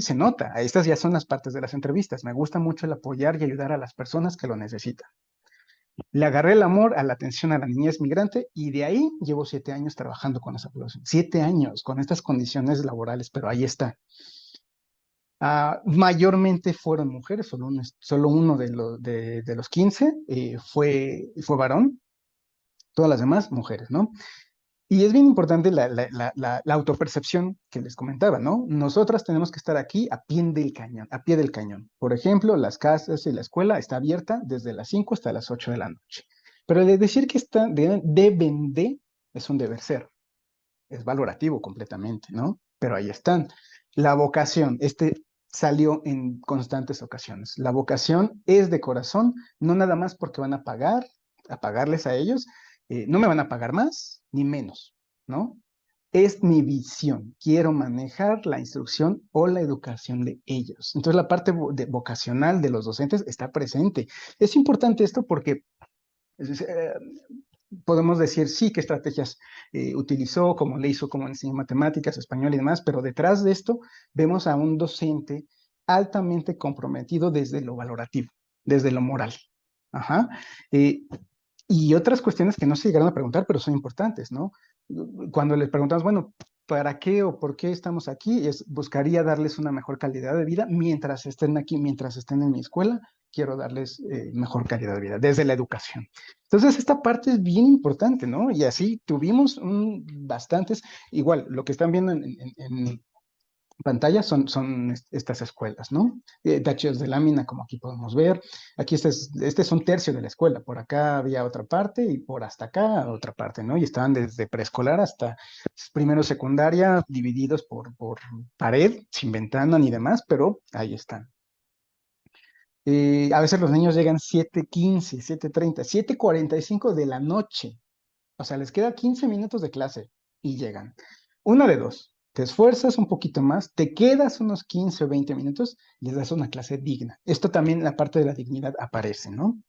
se nota, estas ya son las partes de las entrevistas. Me gusta mucho el apoyar y ayudar a las personas que lo necesitan. Le agarré el amor a la atención a la niñez migrante y de ahí llevo 7 años trabajando con esa población. 7 años con estas condiciones laborales, pero ahí está. Mayormente fueron mujeres, solo uno de los 15 fue varón, todas las demás mujeres, ¿no? Y es bien importante la autopercepción que les comentaba, ¿no? Nosotras tenemos que estar aquí a pie del cañón, a pie del cañón. Por ejemplo, las casas y la escuela está abierta desde las 5 hasta las 8 de la noche. Pero el de decir que deben de, es un deber ser. Es valorativo completamente, ¿no? Pero ahí están. La vocación, salió en constantes ocasiones. La vocación es de corazón, no nada más porque van a pagarles a ellos, no me van a pagar más ni menos, ¿no? Es mi visión. Quiero manejar la instrucción o la educación de ellos. Entonces, la parte vocacional de los docentes está presente. Es importante esto porque podemos decir sí qué estrategias utilizó, cómo le hizo, cómo enseñó matemáticas, español y demás, pero detrás de esto vemos a un docente altamente comprometido desde lo valorativo, desde lo moral. Ajá. Y otras cuestiones que no se llegaron a preguntar, pero son importantes, ¿no? Cuando les preguntamos, bueno, ¿para qué o por qué estamos aquí? Buscaría darles una mejor calidad de vida mientras estén aquí, mientras estén en mi escuela, quiero darles mejor calidad de vida, desde la educación. Entonces, esta parte es bien importante, ¿no? Y así tuvimos bastantes, igual, lo que están viendo en pantalla son estas escuelas, ¿no? Tacheos de lámina, como aquí podemos ver. Aquí este es un tercio de la escuela. Por acá había otra parte y por hasta acá otra parte, ¿no? Y estaban desde preescolar hasta primero secundaria, divididos por pared, sin ventana ni demás, pero ahí están. A veces los niños llegan 7:15, 7:30, 7:45 de la noche. O sea, les queda 15 minutos de clase y llegan. Una de dos, te esfuerzas un poquito más, te quedas unos 15 o 20 minutos y les das una clase digna. Esto también, la parte de la dignidad aparece, ¿no?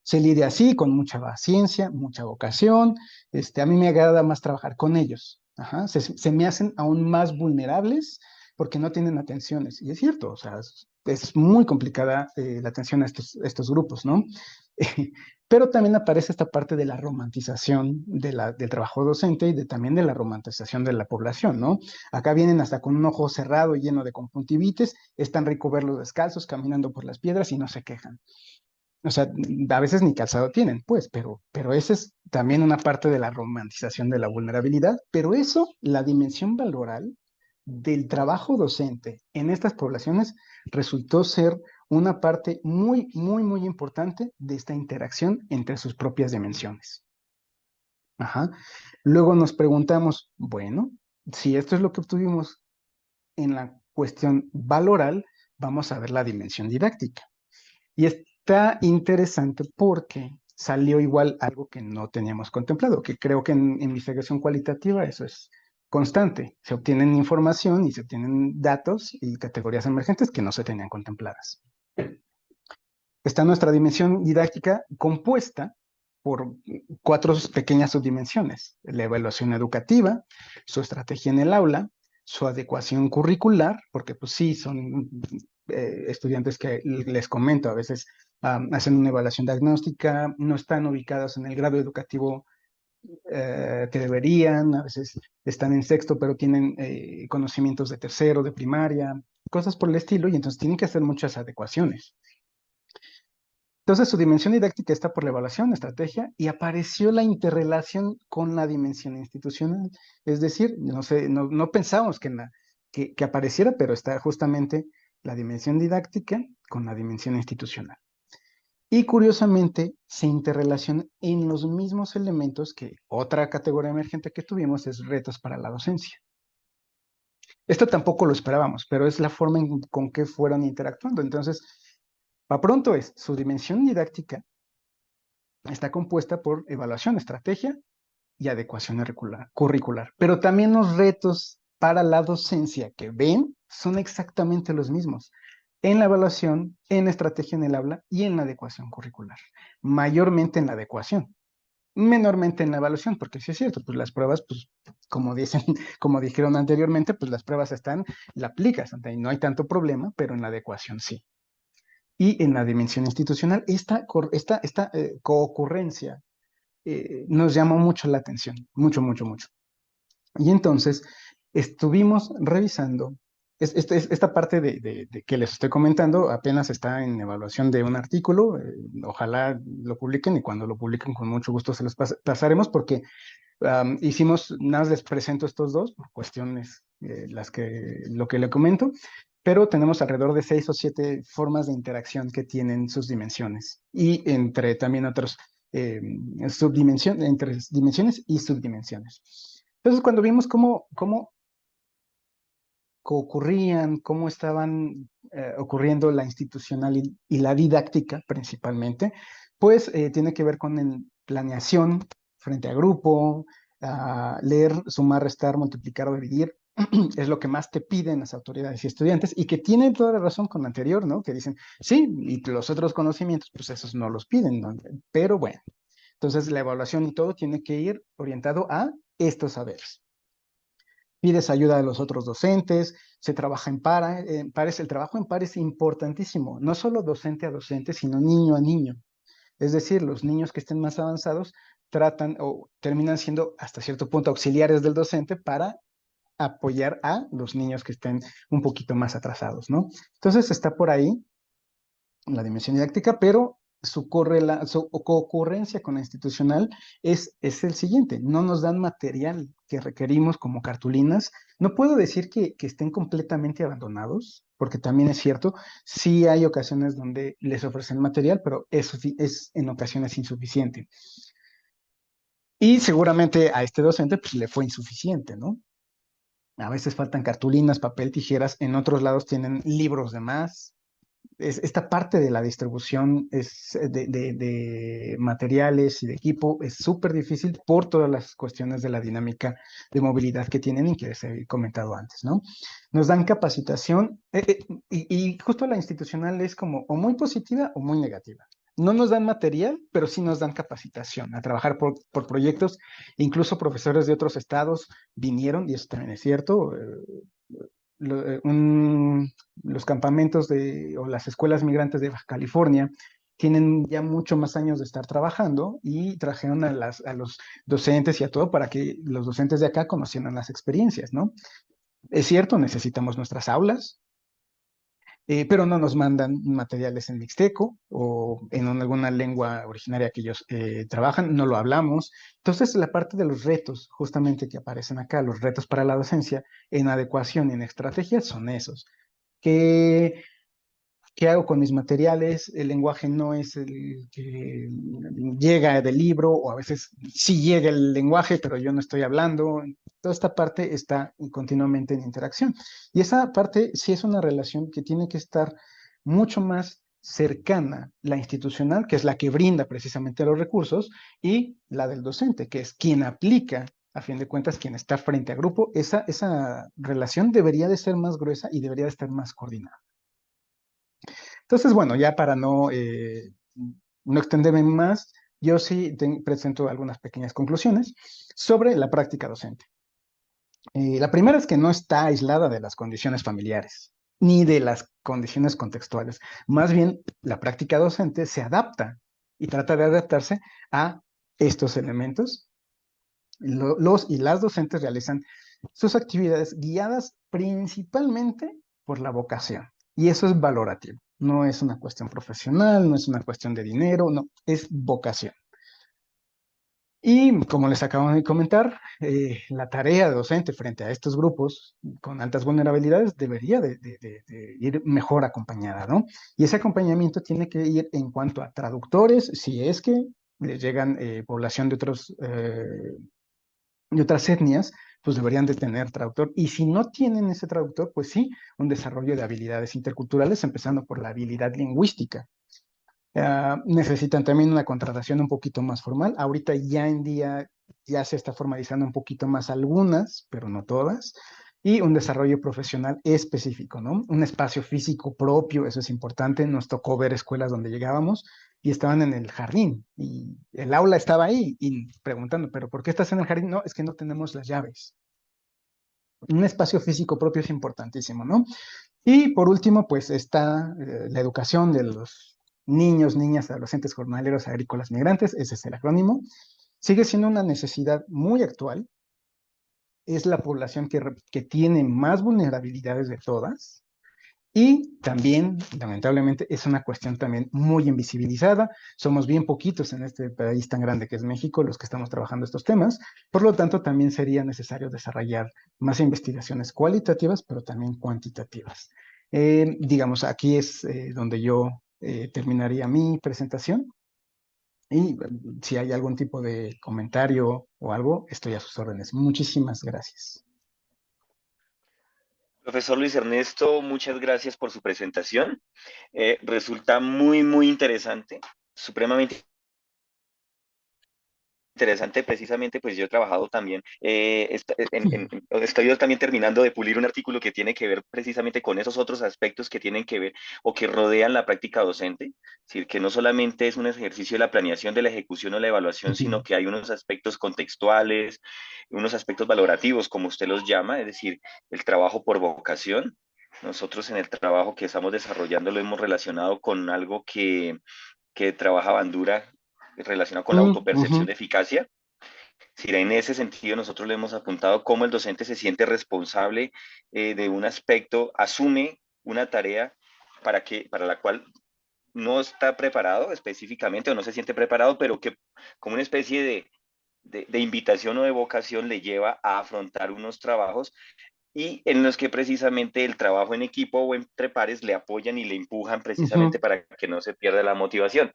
Se lidia así, con mucha paciencia, mucha vocación. A mí me agrada más trabajar con ellos. Ajá. Se me hacen aún más vulnerables porque no tienen atenciones. Y es cierto, o sea, es muy complicada la atención a estos grupos, ¿no? Pero también aparece esta parte de la romantización del trabajo docente y también de la romantización de la población, ¿no? Acá vienen hasta con un ojo cerrado y lleno de conjuntivitis, es tan rico verlos descalzos caminando por las piedras y no se quejan. O sea, a veces ni calzado tienen, pues, pero esa es también una parte de la romantización de la vulnerabilidad, pero eso, la dimensión valoral del trabajo docente en estas poblaciones resultó ser una parte muy, muy, muy importante de esta interacción entre sus propias dimensiones. Ajá. Luego nos preguntamos, bueno, si esto es lo que obtuvimos en la cuestión valoral, vamos a ver la dimensión didáctica. Y está interesante porque salió igual algo que no teníamos contemplado, que creo que en investigación cualitativa eso es constante. Se obtienen información y se obtienen datos y categorías emergentes que no se tenían contempladas. Está nuestra dimensión didáctica compuesta por 4 pequeñas subdimensiones: la evaluación educativa, su estrategia en el aula, su adecuación curricular, porque pues sí, son estudiantes que les comento, a veces hacen una evaluación diagnóstica, no están ubicados en el grado educativo que deberían, a veces están en sexto, pero tienen conocimientos de tercero, de primaria, cosas por el estilo, y entonces tienen que hacer muchas adecuaciones. Entonces, su dimensión didáctica está por la evaluación, estrategia, y apareció la interrelación con la dimensión institucional. Es decir, no sé, no pensábamos que apareciera, pero está justamente la dimensión didáctica con la dimensión institucional. Y curiosamente, se interrelaciona en los mismos elementos que otra categoría emergente que tuvimos es retos para la docencia. Esto tampoco lo esperábamos, pero es la forma con que fueron interactuando. Entonces, para pronto su dimensión didáctica está compuesta por evaluación, estrategia y adecuación curricular. Pero también los retos para la docencia que ven son exactamente los mismos en la evaluación, en la estrategia en el aula y en la adecuación curricular. Mayormente en la adecuación, menormente en la evaluación, porque sí es cierto, pues las pruebas, pues como dicen, como dijeron anteriormente, pues las pruebas están, la aplicas, no hay tanto problema, pero en la adecuación sí. Y en la dimensión institucional, esta coocurrencia nos llamó mucho la atención, mucho, mucho, mucho. Y entonces estuvimos revisando, esta parte de que les estoy comentando apenas está en evaluación de un artículo, ojalá lo publiquen y cuando lo publiquen con mucho gusto se los pasaremos porque hicimos, nada más les presento estos dos por cuestiones, lo que le comento, pero tenemos alrededor de 6 o 7 formas de interacción que tienen sus dimensiones y entre también otros subdimensiones, entre dimensiones y subdimensiones. Entonces, cuando vimos cómo ocurrían, cómo estaban ocurriendo la institucional y la didáctica principalmente, pues tiene que ver con planeación frente a grupo, leer, sumar, restar, multiplicar o dividir. Es lo que más te piden las autoridades y estudiantes y que tienen toda la razón con lo anterior, ¿no? Que dicen, sí, y los otros conocimientos, pues esos no los piden, ¿no? Pero bueno, entonces la evaluación y todo tiene que ir orientado a estos saberes. Pides ayuda de los otros docentes, se trabaja en pares. El trabajo en pares es importantísimo, no solo docente a docente, sino niño a niño. Es decir, los niños que estén más avanzados tratan o terminan siendo hasta cierto punto auxiliares del docente para apoyar a los niños que estén un poquito más atrasados, ¿no? Entonces está por ahí la dimensión didáctica, pero su concurrencia con la institucional es el siguiente: no nos dan material que requerimos como cartulinas. No puedo decir que estén completamente abandonados, porque también es cierto, sí hay ocasiones donde les ofrecen material, pero eso es en ocasiones insuficiente. Y seguramente a este docente pues le fue insuficiente, ¿no? A veces faltan cartulinas, papel, tijeras, en otros lados tienen libros de más, esta parte de la distribución de materiales y de equipo es súper difícil por todas las cuestiones de la dinámica de movilidad que tienen y que les he comentado antes, ¿no? Nos dan capacitación y justo la institucional es como o muy positiva o muy negativa. No nos dan material, pero sí nos dan capacitación a trabajar por proyectos. Incluso profesores de otros estados vinieron, y eso también es cierto, lo- eh, un- los campamentos o las escuelas migrantes de Baja California tienen ya mucho más años de estar trabajando y trajeron a los docentes y a todo para que los docentes de acá conocieran las experiencias, ¿no? Es cierto, necesitamos nuestras aulas, pero no nos mandan materiales en mixteco o en alguna lengua originaria que ellos trabajan, no lo hablamos. Entonces, la parte de los retos, justamente que aparecen acá, los retos para la docencia en adecuación y en estrategias son esos. ¿Qué, qué hago con mis materiales? El lenguaje no es el que llega del libro, o a veces sí llega el lenguaje, pero yo no estoy hablando. Toda esta parte está continuamente en interacción. Y esa parte sí es una relación que tiene que estar mucho más cercana, la institucional, que es la que brinda precisamente los recursos, y la del docente, que es quien aplica, a fin de cuentas, quien está frente a grupo. Esa relación debería de ser más gruesa y debería de estar más coordinada. Entonces, bueno, ya para no extenderme más, yo sí presento algunas pequeñas conclusiones sobre la práctica docente. La primera es que no está aislada de las condiciones familiares ni de las condiciones contextuales. Más bien, la práctica docente se adapta y trata de adaptarse a estos elementos. Los y las docentes realizan sus actividades guiadas principalmente por la vocación. Y eso es valorativo. No es una cuestión profesional, no es una cuestión de dinero, no, es vocación. Y como les acabo de comentar, la tarea de docente frente a estos grupos con altas vulnerabilidades debería de ir mejor acompañada, ¿no? Y ese acompañamiento tiene que ir en cuanto a traductores, si es que les llegan población de otras etnias, pues deberían de tener traductor. Y si no tienen ese traductor, pues sí, un desarrollo de habilidades interculturales, empezando por la habilidad lingüística. Necesitan también una contratación un poquito más formal. Ahorita ya en día ya se está formalizando un poquito más algunas, pero no todas. Y un desarrollo profesional específico, ¿no? Un espacio físico propio, eso es importante. Nos tocó ver escuelas donde llegábamos y estaban en el jardín y el aula estaba ahí y preguntando, ¿pero por qué estás en el jardín? No, es que no tenemos las llaves. Un espacio físico propio es importantísimo, ¿no? Y por último, pues está la educación de los niños, niñas, adolescentes, jornaleros, agrícolas, migrantes, ese es el acrónimo. Sigue siendo una necesidad muy actual. Es la población que tiene más vulnerabilidades de todas. Y también, lamentablemente, es una cuestión también muy invisibilizada. Somos bien poquitos en este país tan grande que es México los que estamos trabajando estos temas. Por lo tanto, también sería necesario desarrollar más investigaciones cualitativas, pero también cuantitativas. Digamos, aquí es donde yo terminaría mi presentación. Y si hay algún tipo de comentario o algo, estoy a sus órdenes. Muchísimas gracias. Profesor Luis Ernesto, muchas gracias por su presentación. Resulta muy interesante, supremamente interesante. Precisamente, pues yo he trabajado también, estoy también terminando de pulir un artículo que tiene que ver precisamente con esos otros aspectos que tienen que ver o que rodean la práctica docente. Es decir, que no solamente es un ejercicio de la planeación, de la ejecución o la evaluación, sino que hay unos aspectos contextuales, unos aspectos valorativos, como usted los llama, es decir, el trabajo por vocación. Nosotros en el trabajo que estamos desarrollando lo hemos relacionado con algo que trabaja Bandura relacionado con la autopercepción Ujú. de eficacia. Si en ese sentido nosotros le hemos apuntado cómo el docente se siente responsable de un aspecto, asume una tarea para la cual no está preparado específicamente o no se siente preparado, pero que como una especie de invitación o de vocación le lleva a afrontar unos trabajos y en los que precisamente el trabajo en equipo o entre pares le apoyan y le empujan precisamente Ujú. para que no se pierda la motivación.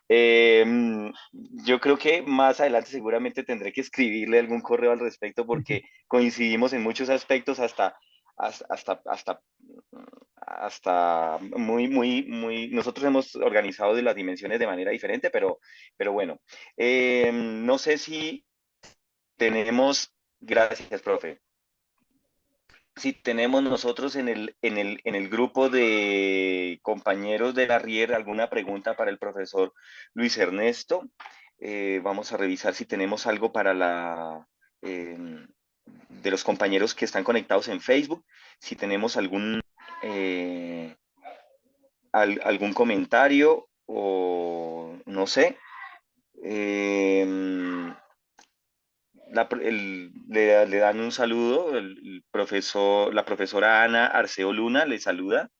Eh, yo creo que más adelante seguramente tendré que escribirle algún correo al respecto porque coincidimos en muchos aspectos hasta, hasta muy, nosotros hemos organizado de las dimensiones de manera diferente, pero bueno. No sé si tenemos, gracias, profe. Si tenemos nosotros en el grupo de compañeros de la RIER alguna pregunta para el profesor Luis Ernesto. Vamos a revisar si tenemos algo para de los compañeros que están conectados en Facebook, si tenemos eh, algún comentario o no sé. Eh, le dan un saludo, el profesor, la profesora Ana Arceo Luna le saluda.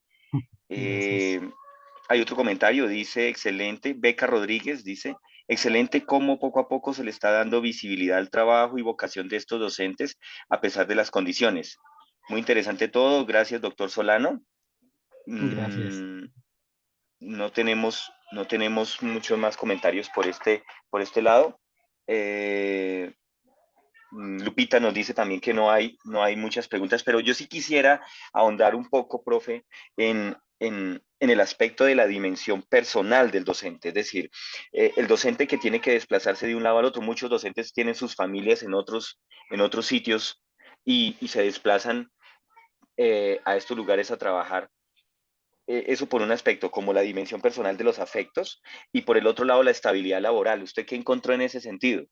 Gracias. Eh, Hay otro comentario, dice, excelente, Beca Rodríguez dice, excelente cómo poco a poco se le está dando visibilidad al trabajo y vocación de estos docentes a pesar de las condiciones. Muy interesante todo, gracias, doctor Solano. Gracias. Mm, no tenemos muchos más comentarios por este lado. Eh, Lupita nos dice también que no hay muchas preguntas, pero yo sí quisiera ahondar un poco, profe, en el aspecto de la dimensión personal del docente. Es decir, el docente que tiene que desplazarse de un lado al otro, muchos docentes tienen sus familias en otros sitios y se desplazan a estos lugares a trabajar. Eso por un aspecto, como la dimensión personal de los afectos, y por el otro lado, la estabilidad laboral. ¿Usted qué encontró en ese sentido?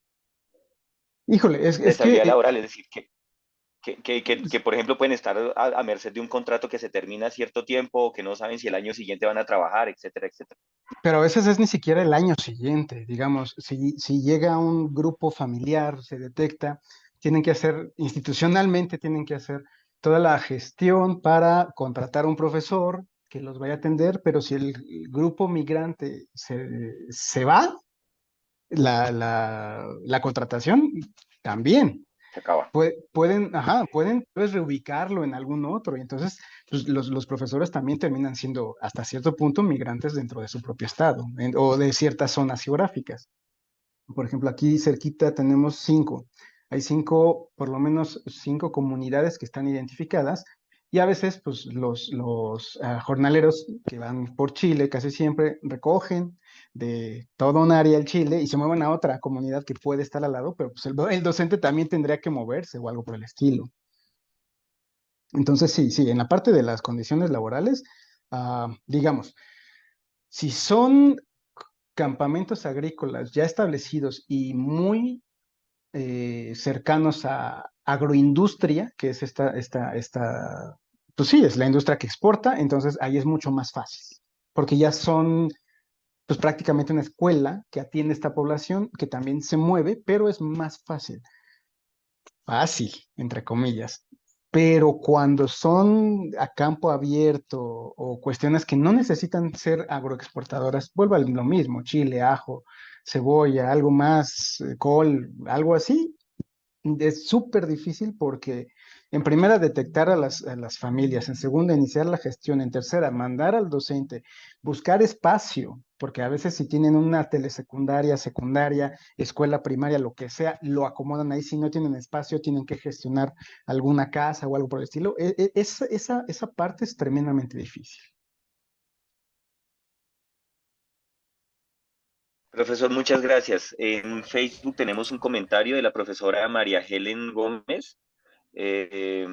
Híjole, La es que estabilidad laboral, es decir, que, por ejemplo, pueden estar a merced de un contrato que se termina a cierto tiempo o que no saben si el año siguiente van a trabajar, etcétera, etcétera. pero a veces es ni siquiera el año siguiente, digamos, si llega un grupo familiar, se detecta, tienen que hacer, institucionalmente tienen que hacer toda la gestión para contratar a un profesor que los vaya a atender, pero si el grupo migrante se va, la contratación también. Se acaba. Pueden pues, reubicarlo en algún otro, y entonces pues, los profesores también terminan siendo hasta cierto punto migrantes dentro de su propio estado o de ciertas zonas geográficas. Por ejemplo, aquí cerquita tenemos 5. Hay 5, por lo menos 5 comunidades que están identificadas y a veces pues los jornaleros que van por Chile casi siempre recogen de toda un área el Chile y se mueven a otra comunidad que puede estar al lado, pero pues el docente también tendría que moverse o algo por el estilo. Entonces sí, en la parte de las condiciones laborales, digamos, si son campamentos agrícolas ya establecidos y muy cercanos a agroindustria, que es pues sí, es la industria que exporta, entonces ahí es mucho más fácil, porque ya son pues prácticamente una escuela que atiende a esta población, que también se mueve, pero es más fácil, entre comillas. Pero cuando son a campo abierto o cuestiones que no necesitan ser agroexportadoras, vuelvo a lo mismo, chile, ajo, cebolla, algo más, col, algo así, es súper difícil porque en primera detectar a las familias, en segunda iniciar la gestión, en tercera mandar al docente, buscar espacio, porque a veces si tienen una telesecundaria, secundaria, escuela primaria, lo que sea, lo acomodan ahí, si no tienen espacio tienen que gestionar alguna casa o algo por el estilo. Esa parte es tremendamente difícil. Profesor, muchas gracias. En Facebook tenemos un comentario de la profesora María Helen Gómez. Eh,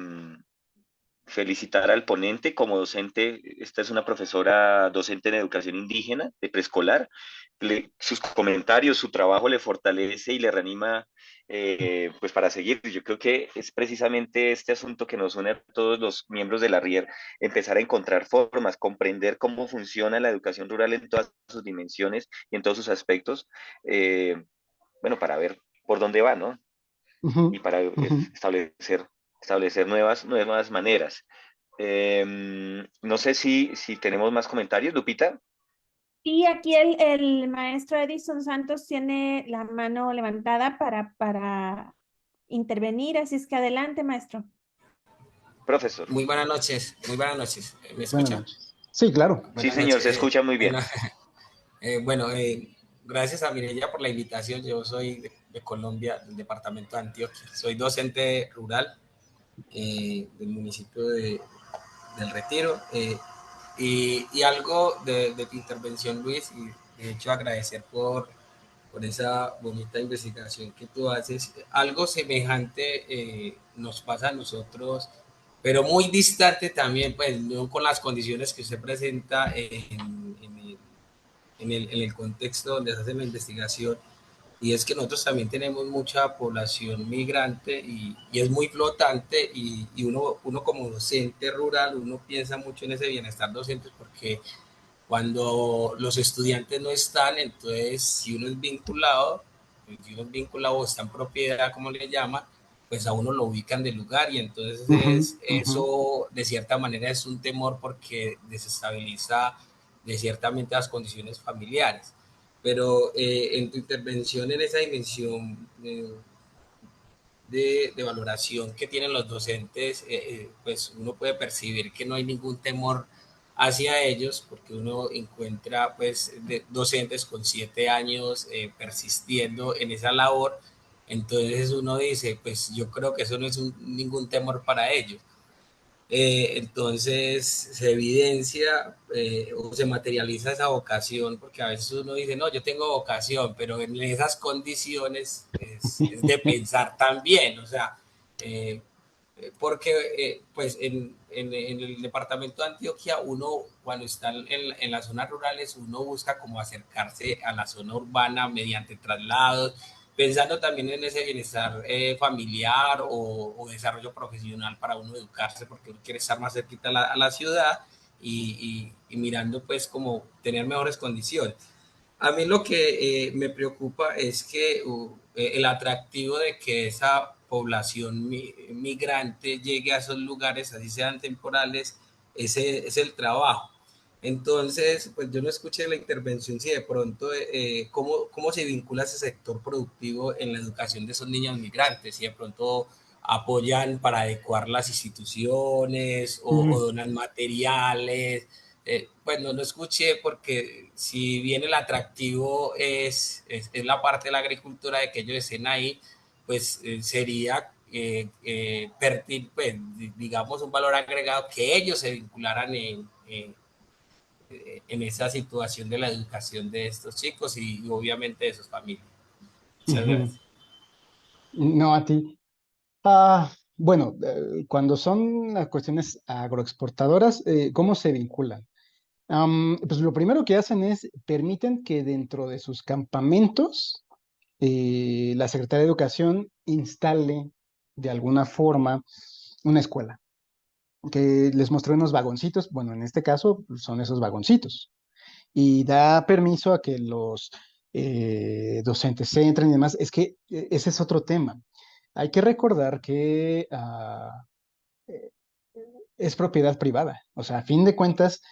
Felicitar al ponente como docente. Esta es una profesora docente en educación indígena de preescolar. Sus comentarios, su trabajo le fortalece y le reanima pues para seguir. Yo creo que es precisamente este asunto que nos une a todos los miembros de la RIER, empezar a encontrar formas, comprender cómo funciona la educación rural en todas sus dimensiones y en todos sus aspectos, bueno, para ver por dónde va, ¿no? Ujú, Y para ujú. establecer nuevas maneras. No sé si tenemos más comentarios, Lupita. Y aquí el maestro Edison Santos tiene la mano levantada para intervenir, así es que adelante, maestro. Profesor. Muy buenas noches, muy buenas noches. ¿Me Buenas escucha? noches. Sí, claro. Sí, Buenas señor, noches. se escucha muy bien. Bueno, gracias a Mireya por la invitación. Yo soy de Colombia, del departamento de Antioquia. Soy docente rural del municipio del Retiro. Y algo de tu intervención, Luis, y de hecho agradecer por esa bonita investigación que tú haces. Algo semejante nos pasa a nosotros, pero muy distante también, pues no con las condiciones que usted presenta en el contexto donde se hace la investigación, y es que nosotros también tenemos mucha población migrante y es muy flotante y uno como docente rural, uno piensa mucho en ese bienestar docente porque cuando los estudiantes no están, entonces si uno es vinculado o está en propiedad, como le llaman, pues a uno lo ubican del lugar y Ujú, entonces ujú. eso de cierta manera es un temor porque desestabiliza de ciertamente las condiciones familiares. Pero en tu intervención en esa dimensión de valoración que tienen los docentes, pues uno puede percibir que no hay ningún temor hacia ellos, porque uno encuentra pues docentes con 7 años persistiendo en esa labor, entonces uno dice, pues yo creo que eso no es ningún temor para ellos. Entonces se evidencia o se materializa esa vocación, porque a veces uno dice, no, yo tengo vocación, pero en esas condiciones es de pensar también, o sea, eh, porque pues en el departamento de Antioquia uno cuando está en las zonas rurales uno busca como acercarse a la zona urbana mediante traslados, pensando también en ese bienestar familiar o desarrollo profesional para uno educarse porque uno quiere estar más cerquita a la ciudad y mirando pues como tener mejores condiciones. A mí lo que me preocupa es que el atractivo de que esa población migrante llegue a esos lugares, así sean temporales, ese es el trabajo. Entonces, pues yo no escuché la intervención, si de pronto, cómo se vincula ese sector productivo en la educación de esos niños migrantes, si de pronto apoyan para adecuar las instituciones o Mm, donan materiales, pues no lo escuché porque si bien el atractivo es la parte de la agricultura de que ellos estén ahí, pues sería, pues, digamos, un valor agregado que ellos se vincularan en esa situación de la educación de estos chicos y obviamente de sus familias. Muchas ujú. gracias. No, a ti. Bueno, cuando son las cuestiones agroexportadoras, ¿cómo se vinculan? Pues lo primero que hacen es permiten que dentro de sus campamentos la Secretaría de Educación instale de alguna forma una escuela, que les mostré unos vagoncitos, bueno, en este caso pues, son esos vagoncitos, y da permiso a que los docentes se entren y demás. Es que ese es otro tema. Hay que recordar que eh, es propiedad privada, o sea, a fin de cuentas,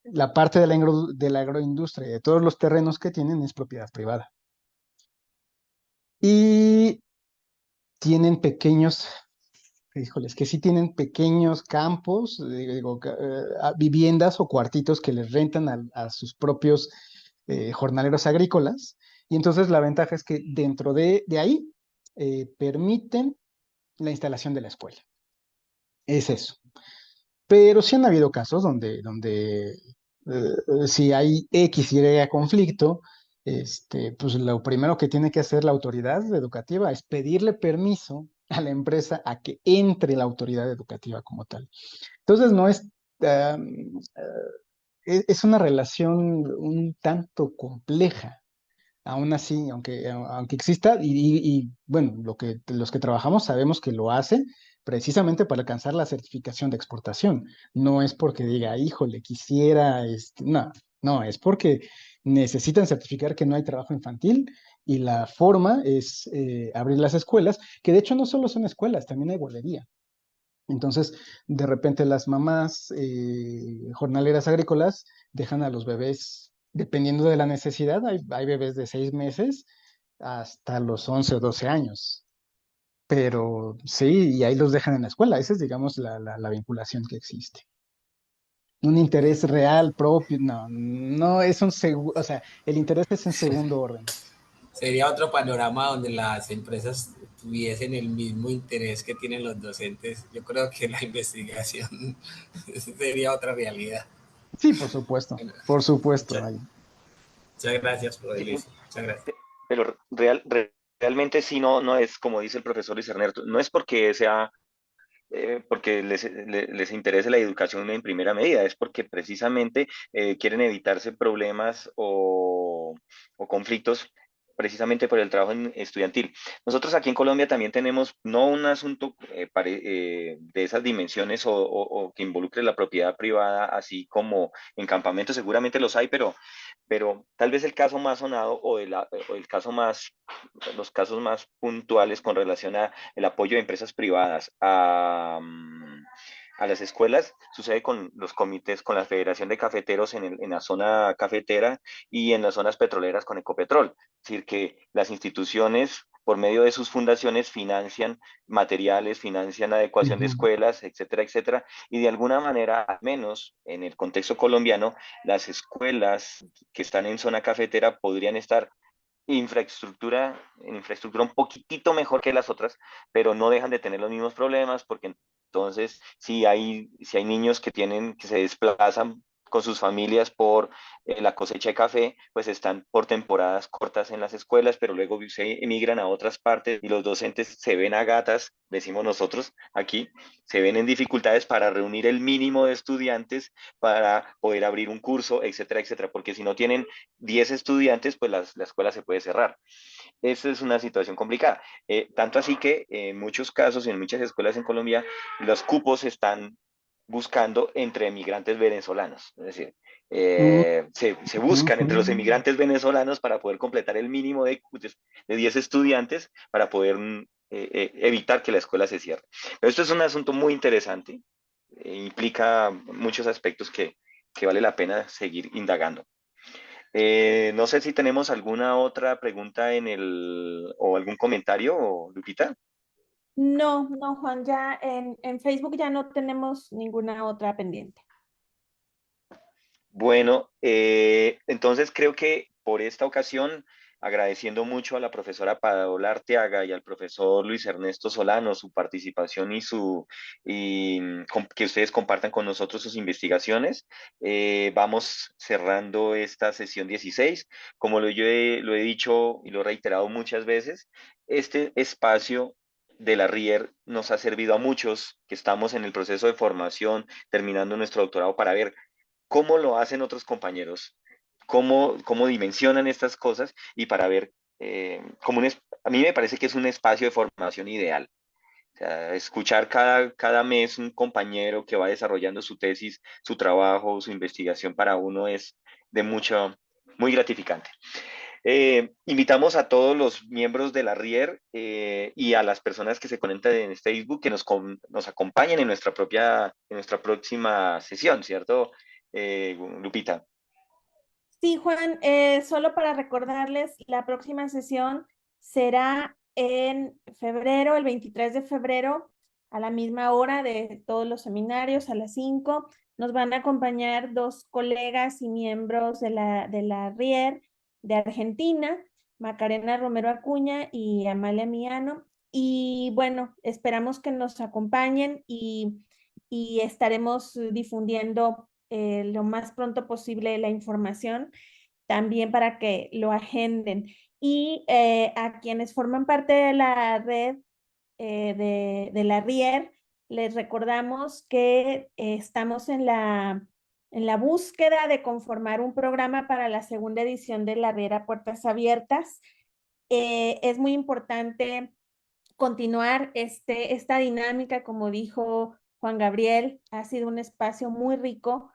la parte de la agroindustria y de todos los terrenos que tienen es propiedad privada. Y tienen pequeños, híjoles, que sí tienen pequeños campos, digo, viviendas o cuartitos que les rentan a sus propios jornaleros agrícolas. Y entonces la ventaja es que dentro de ahí permiten la instalación de la escuela. Es eso. Pero sí han habido casos donde si hay X y Y conflicto, pues lo primero que tiene que hacer la autoridad educativa es pedirle permiso a la empresa a que entre la autoridad educativa como tal. Entonces no es, es una relación un tanto compleja. Aún así, aunque exista, bueno, los que trabajamos sabemos que lo hace precisamente para alcanzar la certificación de exportación. No es porque diga, híjole, quisiera, no, no, es porque necesitan certificar que no hay trabajo infantil y la forma es abrir las escuelas, que de hecho no solo son escuelas, también hay guardería. Entonces, de repente las mamás jornaleras agrícolas dejan a los bebés, dependiendo de la necesidad, hay bebés de 6 meses hasta los 11 o 12 años. Pero sí, y ahí los dejan en la escuela. Esa es, digamos, la vinculación que existe. Un interés real propio, no, no es o sea, el interés es en segundo orden. Sería otro panorama donde las empresas tuviesen el mismo interés que tienen los docentes. Yo creo que la investigación sería otra realidad. Sí, por supuesto, por supuesto. Muchas, muchas gracias, profe Sí, Luis. Muchas gracias. pero realmente sí no es como dice el profesor Luis Ernesto, no es porque sea porque les interese la educación en primera medida, es porque precisamente quieren evitarse problemas o conflictos precisamente por el trabajo estudiantil. Nosotros aquí en Colombia también tenemos no un asunto de esas dimensiones o que involucre la propiedad privada, así como en campamentos, seguramente los hay, pero tal vez el caso más sonado o el caso más, los casos más puntuales con relación a el apoyo de empresas privadas a las escuelas sucede con los comités, con la Federación de Cafeteros en la zona cafetera y en las zonas petroleras con Ecopetrol. Es decir, que las instituciones por medio de sus fundaciones financian materiales, financian adecuación de Ujú. escuelas, etcétera, etcétera, y de alguna manera, al menos en el contexto colombiano, las escuelas que están en zona cafetera podrían estar en infraestructura un poquitito mejor que las otras, pero no dejan de tener los mismos problemas porque entonces si hay niños que se desplazan con sus familias por la cosecha de café, pues están por temporadas cortas en las escuelas, pero luego se emigran a otras partes y los docentes se ven a gatas, decimos nosotros aquí, se ven en dificultades para reunir el mínimo de estudiantes para poder abrir un curso, etcétera, etcétera, porque si no tienen 10 estudiantes, pues la escuela se puede cerrar. Esa es una situación complicada. Tanto así que en muchos casos, en muchas escuelas en Colombia, los cupos están buscando entre emigrantes venezolanos. Es decir, Mm, se buscan entre los ujú. emigrantes venezolanos para poder completar el mínimo de 10 estudiantes para poder evitar que la escuela se cierre. Pero esto es un asunto muy interesante, implica muchos aspectos que vale la pena seguir indagando. No sé si tenemos alguna otra pregunta o algún comentario, Lupita. No, no, Juan, ya en Facebook ya no tenemos ninguna otra pendiente. Bueno, entonces creo que por esta ocasión, agradeciendo mucho a la profesora Paola Arteaga y al profesor Luis Ernesto Solano su participación que ustedes compartan con nosotros sus investigaciones, vamos cerrando esta sesión 16. Como lo he dicho y lo he reiterado muchas veces, este espacio de la RIER nos ha servido a muchos que estamos en el proceso de formación, terminando nuestro doctorado, para ver cómo lo hacen otros compañeros, cómo dimensionan estas cosas y para ver a mí me parece que es un espacio de formación ideal. O sea, escuchar cada mes un compañero que va desarrollando su tesis, su trabajo, su investigación para uno es de muy gratificante. Invitamos a todos los miembros de la RIER y a las personas que se conectan en Facebook que nos acompañen en nuestra próxima sesión, ¿cierto, Lupita? Sí, Juan, solo para recordarles, la próxima sesión será en febrero, el 23 de febrero, a la misma hora de todos los seminarios, a las 5. Nos van a acompañar dos colegas y miembros de la RIER de Argentina, Macarena Romero Acuña y Amalia Miano. Y bueno, esperamos que nos acompañen y estaremos difundiendo lo más pronto posible la información, también para que lo agenden. Y a quienes forman parte de la red de la RIER, les recordamos que estamos en la búsqueda de conformar un programa para la segunda edición de la RIER a Puertas Abiertas. Es muy importante continuar esta dinámica, como dijo Juan Gabriel, ha sido un espacio muy rico.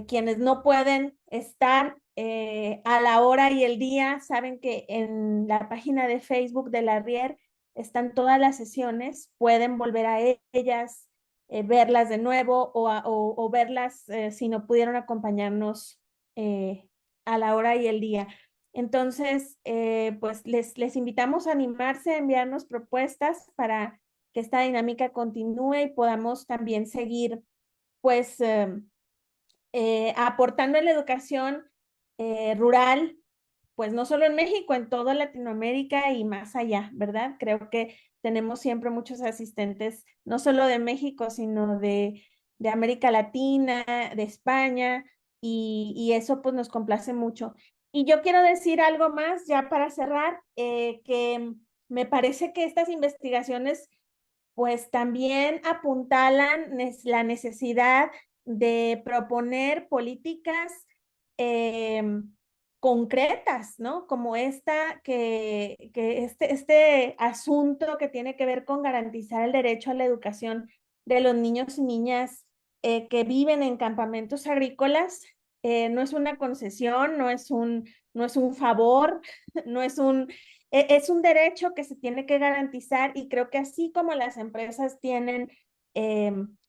Quienes no pueden estar a la hora y el día, saben que en la página de Facebook de la RIER están todas las sesiones, pueden volver a ellas, verlas de nuevo o verlas si no pudieron acompañarnos a la hora y el día. Entonces, pues les invitamos a animarse a enviarnos propuestas para que esta dinámica continúe y podamos también seguir, pues, aportando en la educación rural, pues no solo en México, en toda Latinoamérica y más allá, ¿verdad? Creo que tenemos siempre muchos asistentes, no solo de México, sino de América Latina, de España, y eso pues nos complace mucho. Y yo quiero decir algo más ya para cerrar, que me parece que estas investigaciones pues también apuntalan la necesidad de proponer políticas concretas, ¿no? Como esta, que este asunto que tiene que ver con garantizar el derecho a la educación de los niños y niñas que viven en campamentos agrícolas, no es una concesión, no es un favor, no es es un derecho que se tiene que garantizar, y creo que así como las empresas tienen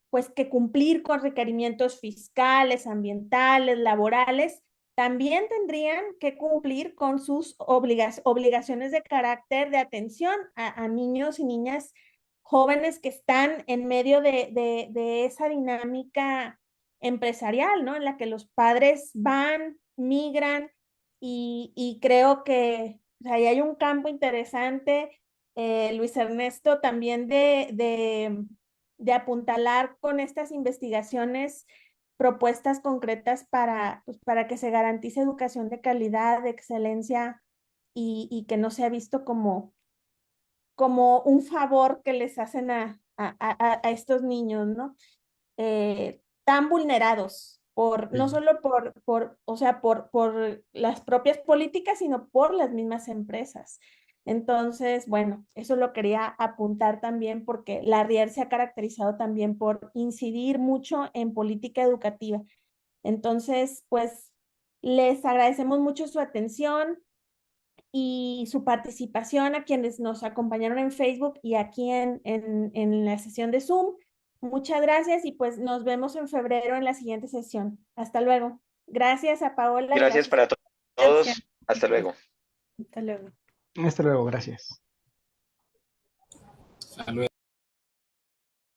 pues que cumplir con requerimientos fiscales, ambientales, laborales, también tendrían que cumplir con sus obligaciones de carácter de atención a niños y niñas jóvenes que están en medio de esa dinámica empresarial, ¿no? En la que los padres van, migran, y creo que ahí hay un campo interesante, Luis Ernesto, también de apuntalar con estas investigaciones propuestas concretas pues, para que se garantice educación de calidad, de excelencia, y que no sea visto como un favor que les hacen a estos niños, ¿no? Tan vulnerados, no solo o sea, por las propias políticas, sino por las mismas empresas. Entonces, bueno, eso lo quería apuntar también, porque la RIER se ha caracterizado también por incidir mucho en política educativa. Entonces, pues, les agradecemos mucho su atención y su participación a quienes nos acompañaron en Facebook y aquí en la sesión de Zoom. Muchas gracias, y pues nos vemos en febrero en la siguiente sesión. Hasta luego. Gracias a Paola y Gracias gracias para a la atención. todos. Hasta luego. Hasta luego. Hasta luego, gracias. Hasta luego.